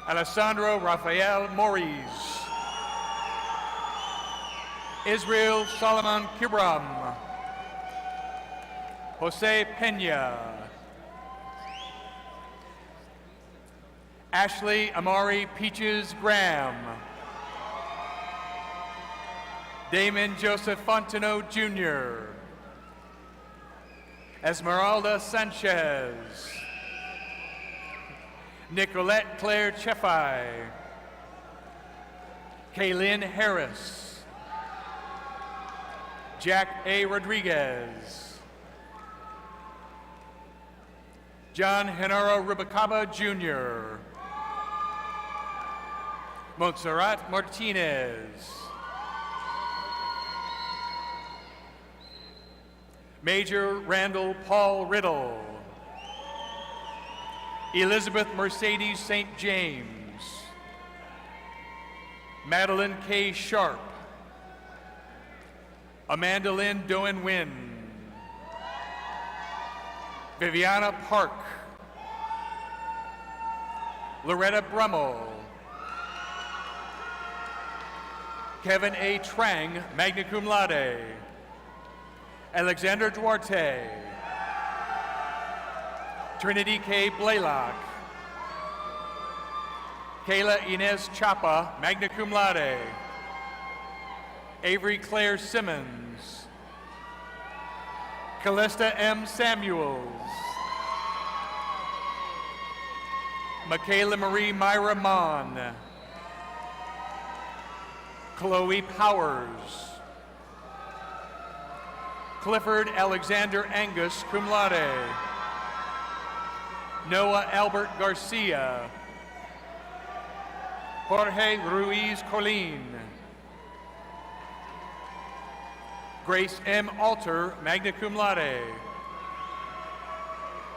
Alessandro Rafael Moriz. Israel Solomon Kibram. Jose Pena. Ashley Amari Peaches Graham. Damon Joseph Fontenot Jr. Esmeralda Sanchez. Nicolette Claire Chefai. Kaylin Harris. Jack A. Rodriguez. John Henaro Ribacaba Jr. Montserrat Martinez. Major Randall Paul Riddle. Elizabeth Mercedes St. James. Madeline K. Sharp. Amanda Lynn Doen Wynn. Viviana Park. Loretta Brummel. Kevin A. Trang, magna cum laude. Alexander Duarte. Trinity K. Blaylock. Kayla Inez Chapa, magna cum laude. Avery Claire Simmons. Callista M. Samuels. Michaela Marie Myra Mon. Chloe Powers. Clifford Alexander Angus, cum laude. Noah Albert Garcia. Jorge Ruiz Colin. Grace M. Alter, magna cum laude.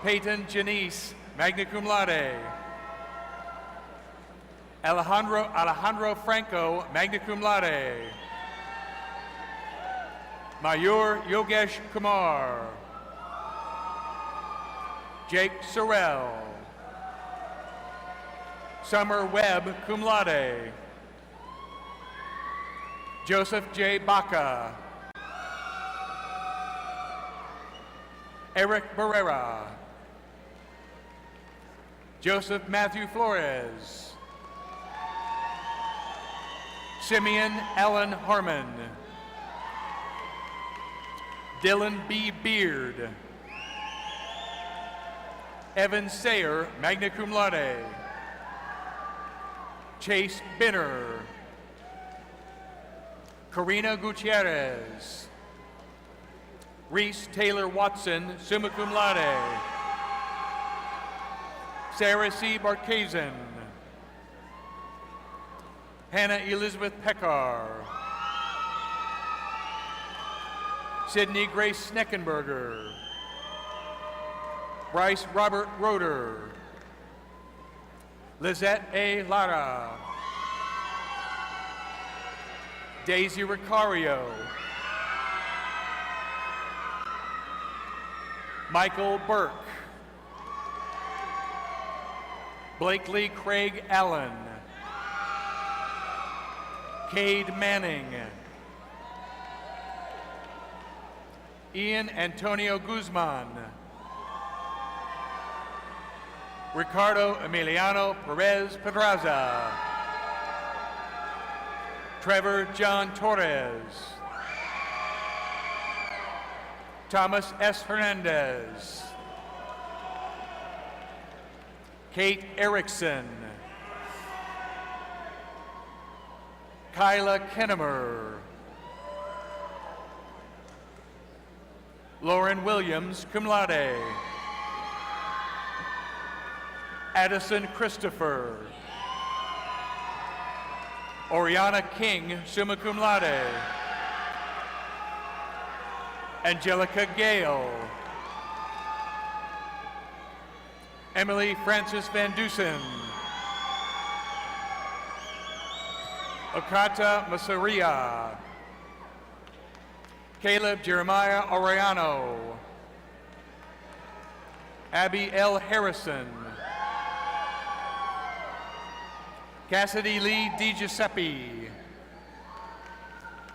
Peyton Janice, magna cum laude. Alejandro Franco, magna cum laude. Mayur Yogesh Kumar. Jake Sorrell. Summer Webb, cum laude. Joseph J. Baca. Eric Barrera. Joseph Matthew Flores. Simeon Allen Harmon. Dylan B. Beard. Evan Sayer, magna cum laude. Chase Binner. Karina Gutierrez. Reese Taylor Watson, summa cum laude. Sarah C. Barkazin. Hannah Elizabeth Peckar. Sydney Grace Sneckenberger. Bryce Robert Roeder. Lizette A. Lara. Daisy Ricario. Michael Burke. Blakely Craig Allen. Cade Manning. Ian Antonio Guzman. Ricardo Emiliano Perez Pedraza. Trevor John Torres. Thomas S. Hernandez. Kate Erickson. Kyla Kennemer. Lauren Williams, cum laude. Addison Christopher. Oriana King, summa cum laude. Angelica Gale. Emily Francis Van Dusen. Okata Masaria. Caleb Jeremiah Oriano. Abby L. Harrison. Cassidy Lee DiGiuseppe.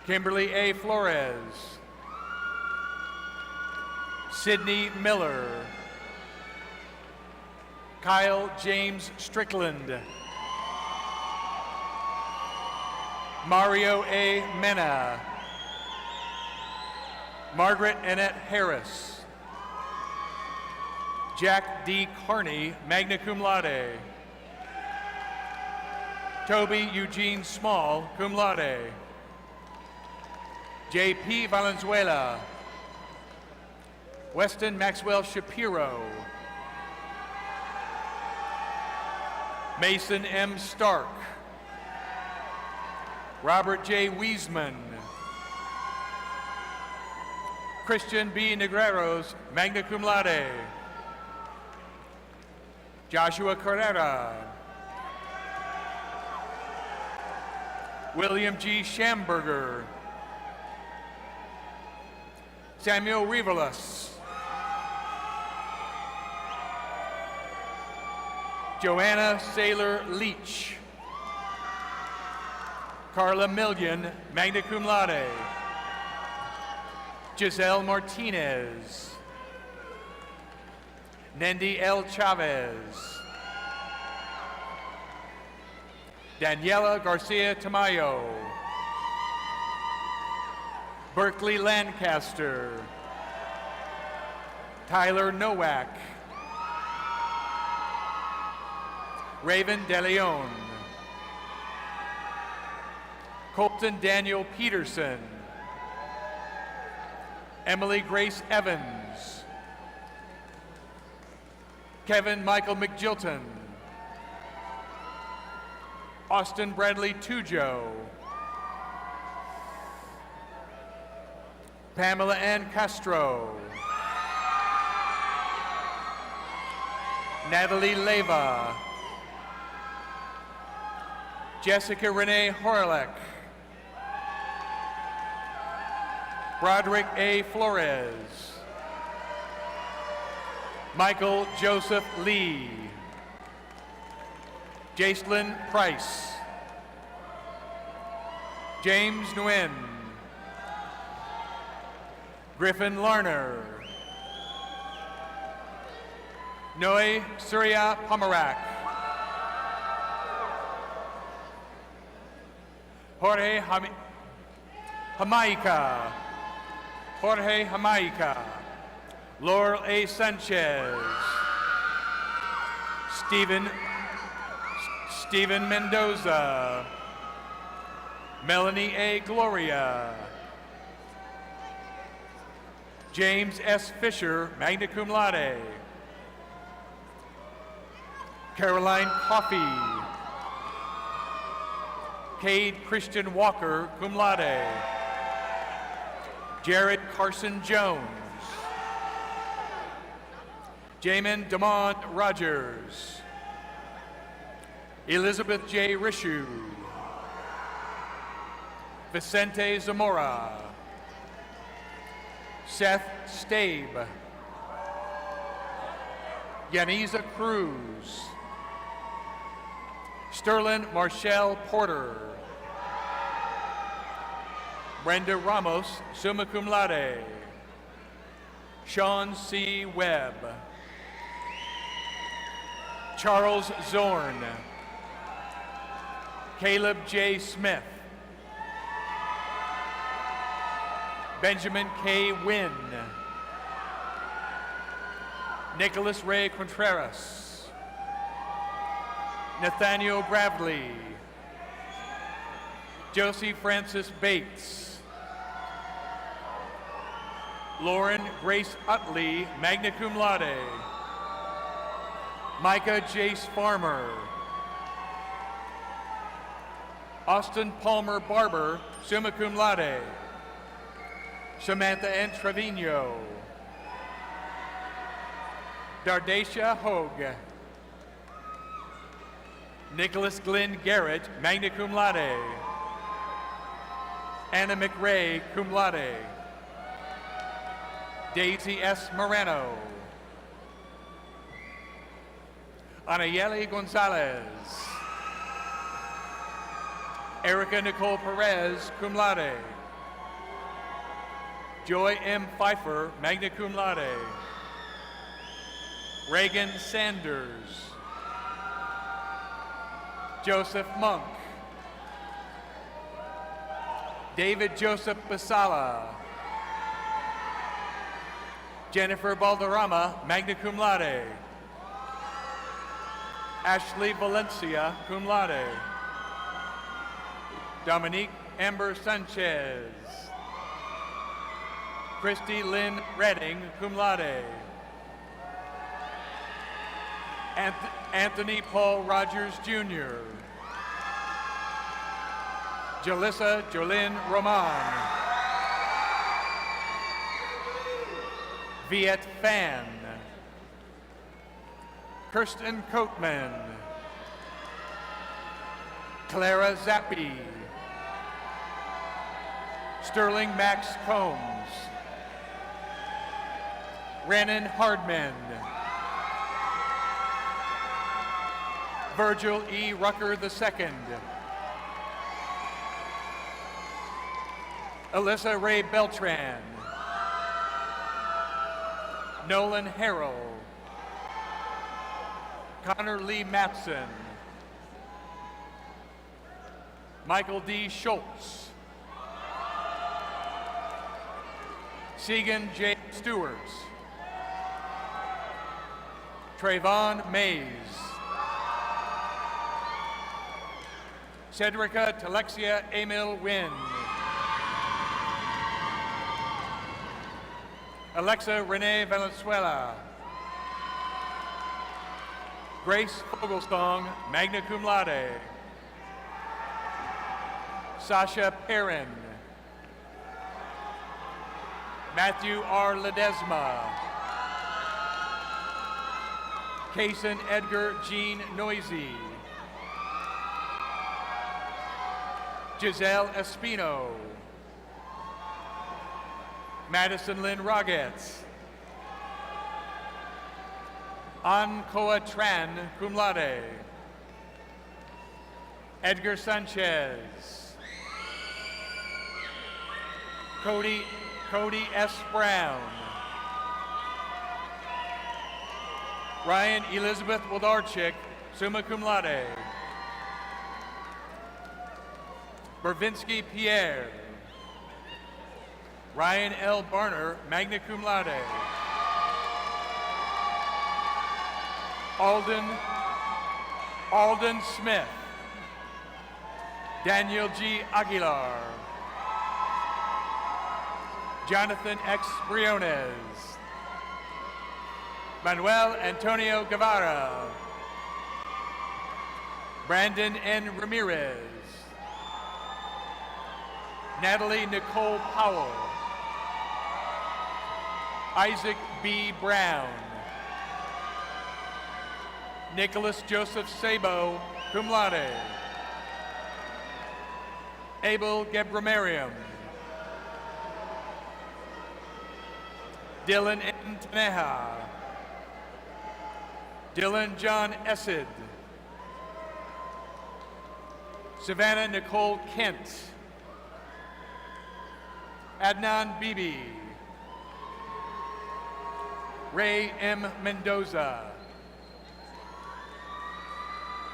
Kimberly A. Flores. Sydney Miller. Kyle James Strickland. Mario A. Mena. Margaret Annette Harris. Jack D. Carney, magna cum laude. Toby Eugene Small, cum laude. J.P. Valenzuela. Weston Maxwell Shapiro. Mason M. Stark. Robert J. Wiesman. Christian B. Negreros, magna cum laude. Joshua Carrera. William G. Schamberger. Samuel Rivelas. Joanna Saylor Leach. Carla Million, magna cum laude. Giselle Martinez. Nendi L. Chavez. Daniela Garcia Tamayo. Berkeley Lancaster. Tyler Nowak. Raven DeLeon. Colton Daniel Peterson. Emily Grace Evans. Kevin Michael McGilton. Austin Bradley Tujo. Pamela Ann Castro. Natalie Leva. Jessica Renee Horlick. Broderick A. Flores. Michael Joseph Lee. Jacelyn Price. James Nguyen. Griffin Larner. Noe Surya Pomerak. Jorge Jamaica. Jorge Jamaica. Laurel A. Sanchez. Stephen Mendoza. Melanie A. Gloria. James S. Fisher, magna cum laude. Caroline Coffey. Cade Christian Walker, cum laude. Jared Carson Jones. Jamin Damon Rogers. Elizabeth J. Rishu. Vicente Zamora. Seth Stabe. Yaniza Cruz. Sterling Marshall Porter. Brenda Ramos, summa cum laude. Sean C. Webb. Charles Zorn. Caleb J. Smith. Benjamin K. Wynn. Nicholas Ray Contreras. Nathaniel Bradley. Josie Francis Bates. Lauren Grace Utley, magna cum laude. Micah Jace Farmer. Austin Palmer Barber, summa cum laude. Samantha N. Trevino. Dardacia Hogue. Nicholas Glenn Garrett, magna cum laude. Anna McRae, cum laude. Daisy S. Moreno. Anayeli Gonzalez. Erica Nicole Perez, cum laude. Joy M. Pfeiffer, magna cum laude. Reagan Sanders. Joseph Monk. David Joseph Basala. Jennifer Balderrama, magna cum laude. Ashley Valencia, cum laude. Dominique Amber Sanchez. Christy Lynn Redding, cum laude. Anthony Paul Rogers Jr. Jalissa Jolynn Roman. Viet Fan. Kirsten Coatman. Clara Zappi. Sterling Max Combs. Renan Hardman. Virgil E. Rucker II. Alyssa Ray Beltran. Nolan Harrell. Connor Lee Matson. Michael D. Schultz. Segan J. Stewart. Trayvon Mays. Cedrica Talexia Emil Wynn. Alexa Renee Valenzuela. Grace Fogelstong, magna cum laude. Sasha Perrin. Matthew R. Ledesma. Kaysen Edgar Jean Noisy. Giselle Espino. Madison Lynn Rogetz. Ankoa Tran, cum laude. Edgar Sanchez. Cody S. Brown. Ryan Elizabeth Wodarczyk, summa cum laude. Bervinsky Pierre. Ryan L. Barner, magna cum laude. Alden Smith. Daniel G. Aguilar. Jonathan X. Briones. Manuel Antonio Guevara. Brandon N. Ramirez. Natalie Nicole Powell. Isaac B. Brown. Nicholas Joseph Sabo, cum laude. Abel Gebramariam. Dylan N. Taneja. Dylan John Essid. Savannah Nicole Kent. Adnan Bibi. Ray M. Mendoza.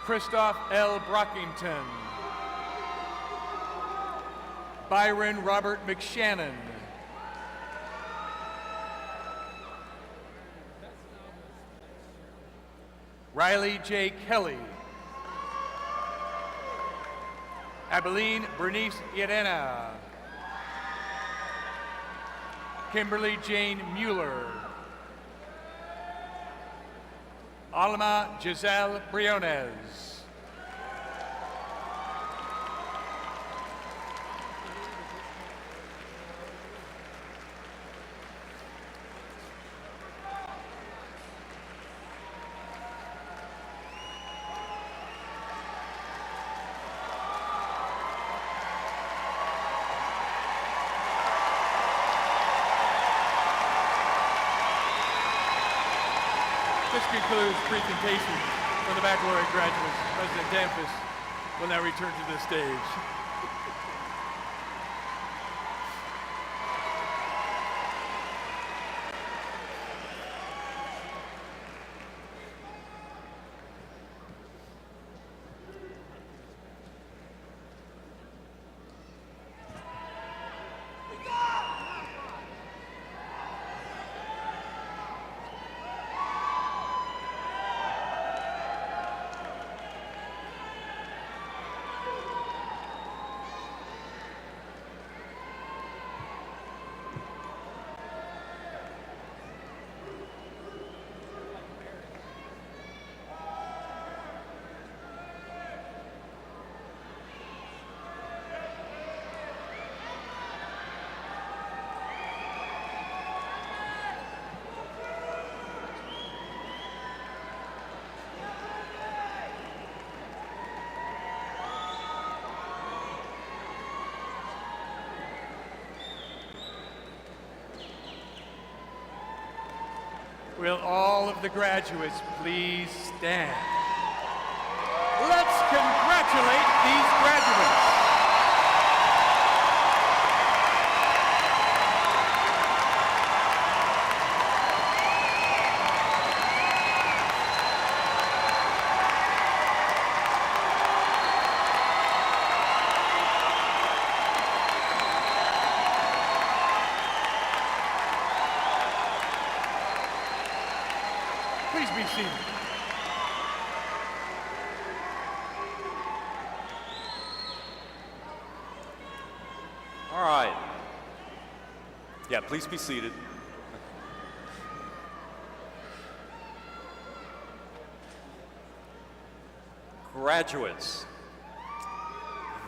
Christoph L. Brockington. Byron Robert McShannon. Riley J. Kelly. Abilene Bernice Irena. Kimberly Jane Mueller. Alma Giselle Briones. This concludes presentation for the baccalaureate graduates. President Danfus will now return to the stage. Will all of the graduates please stand? Let's congratulate these graduates. Please be seated. All right. Yeah, please be seated. Graduates,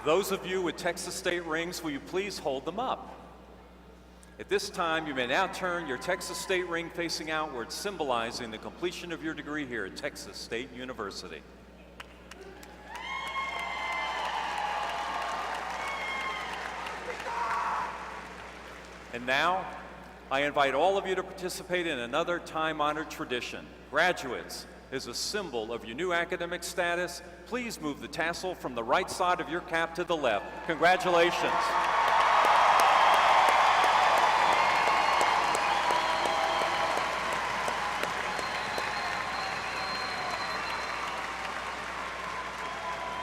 those of you with Texas State rings, will you please hold them up? At this time, you may now turn your Texas State ring facing outward, symbolizing the completion of your degree here at Texas State University. And now, I invite all of you to participate in another time-honored tradition. Graduates, as a symbol of your new academic status, please move the tassel from the right side of your cap to the left. Congratulations.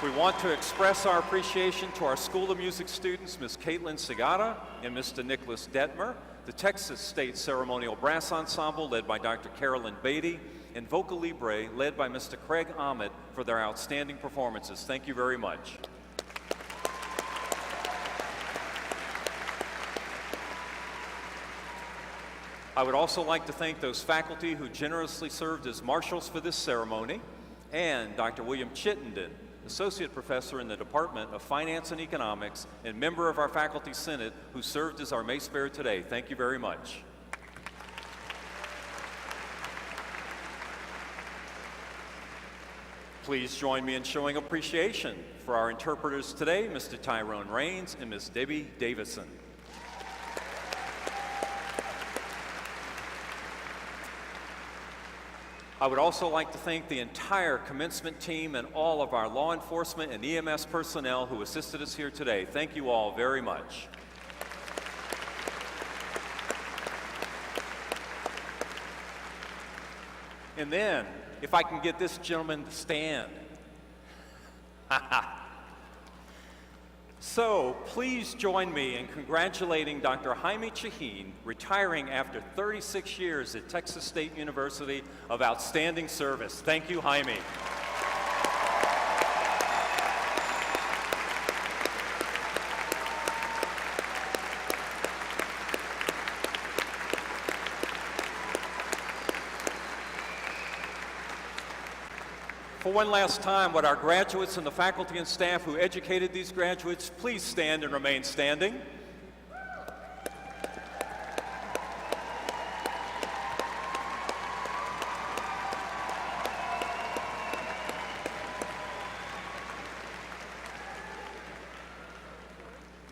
We want to express our appreciation to our School of Music students, Ms. Caitlin Segata and Mr. Nicholas Detmer, the Texas State Ceremonial Brass Ensemble led by Dr. Carolyn Beatty, and Vocal Libre led by Mr. Craig Ahmed for their outstanding performances. Thank you very much. I would also like to thank those faculty who generously served as marshals for this ceremony, and Dr. William Chittenden, Associate Professor in the Department of Finance and Economics and member of our Faculty Senate, who served as our Mace Bearer today. Thank you very much. Please join me in showing appreciation for our interpreters today, Mr. Tyrone Rains and Ms. Debbie Davison. I would also like to thank the entire commencement team and all of our law enforcement and EMS personnel who assisted us here today. Thank you all very much. And then, if I can get this gentleman to stand. So, please join me in congratulating Dr. Jaime Chahine, retiring after 36 years at Texas State University of outstanding service. Thank you, Jaime. For one last time, would our graduates and the faculty and staff who educated these graduates please stand and remain standing?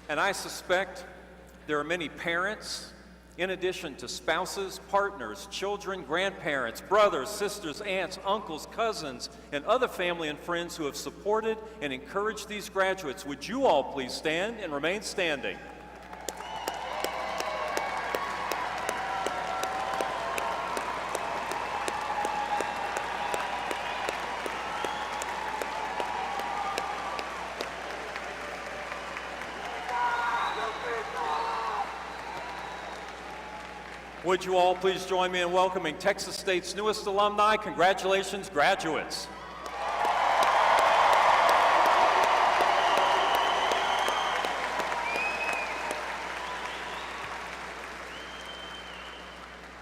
And I suspect there are many parents, in addition to spouses, partners, children, grandparents, brothers, sisters, aunts, uncles, cousins, and other family and friends who have supported and encouraged these graduates. Would you all please stand and remain standing? Would you all please join me in welcoming Texas State's newest alumni? Congratulations, graduates.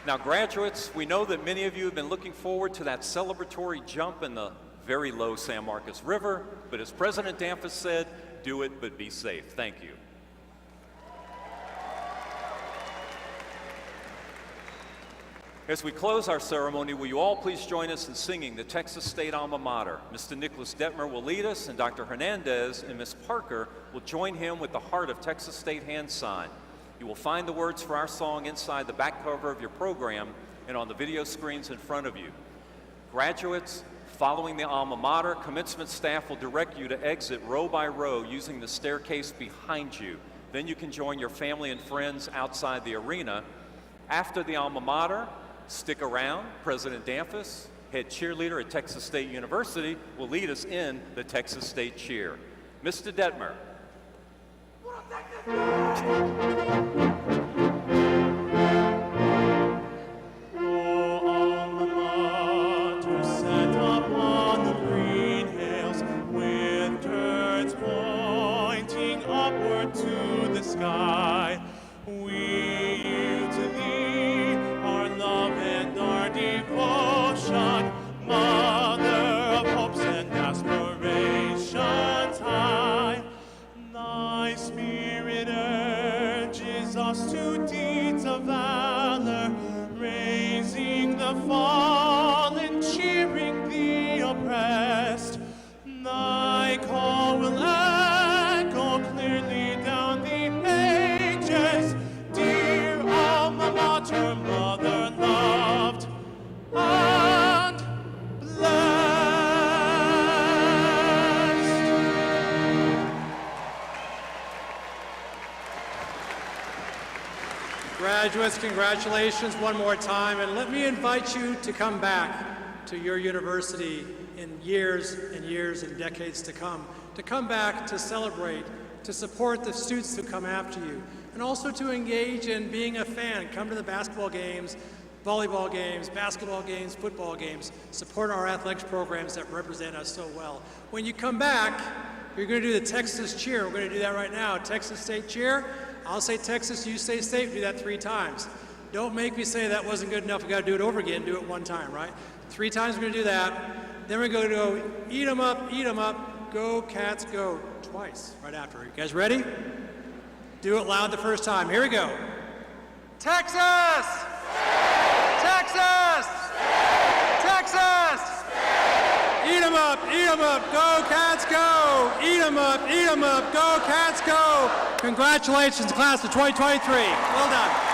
Now, graduates, we know that many of you have been looking forward to that celebratory jump in the very low San Marcos River, but as President Danforth said, do it, but be safe. Thank you. As we close our ceremony, will you all please join us in singing the Texas State Alma Mater? Mr. Nicholas Detmer will lead us, and Dr. Hernandez and Ms. Parker will join him with the Heart of Texas State hand sign. You will find the words for our song inside the back cover of your program and on the video screens in front of you. Graduates, following the Alma Mater, commencement staff will direct you to exit row by row using the staircase behind you. Then you can join your family and friends outside the arena. After the Alma Mater, stick around. President Danforth, head cheerleader at Texas State University, will lead us in the Texas State Cheer. Mr. Detmer. Set upon the green hills with turrets pointing upward to the sky. We yield to thee our love and our devotion, Mother of hopes and aspirations high. Thy spirit urges us to deeds of valor, raising the fallen, cheering the oppressed. Thy call will echo clearly down the ages, dear Alma Mater, Mother loved and Graduates, congratulations one more time, and let me invite you to come back to your university in years and years and decades to come back to celebrate, to support the students who come after you, and also to engage in being a fan. Come to the basketball games, volleyball games, basketball games, football games, support our athletics programs that represent us so well. When you come back, you're going to do the Texas Cheer. We're going to do that right now. Texas State Cheer. I'll say Texas, you say State. Do that 3 times. Don't make me say that wasn't good enough. We got to do it over again. Do it one time, right? 3 times we're going to do that. Then we're going to go eat 'em up, go cats go twice right after. You guys ready? Do it loud the first time. Here we go. Texas! Texas! Texas! Eat 'em up, go cats go! Eat 'em up, go cats go! Congratulations, class of 2023. Well done.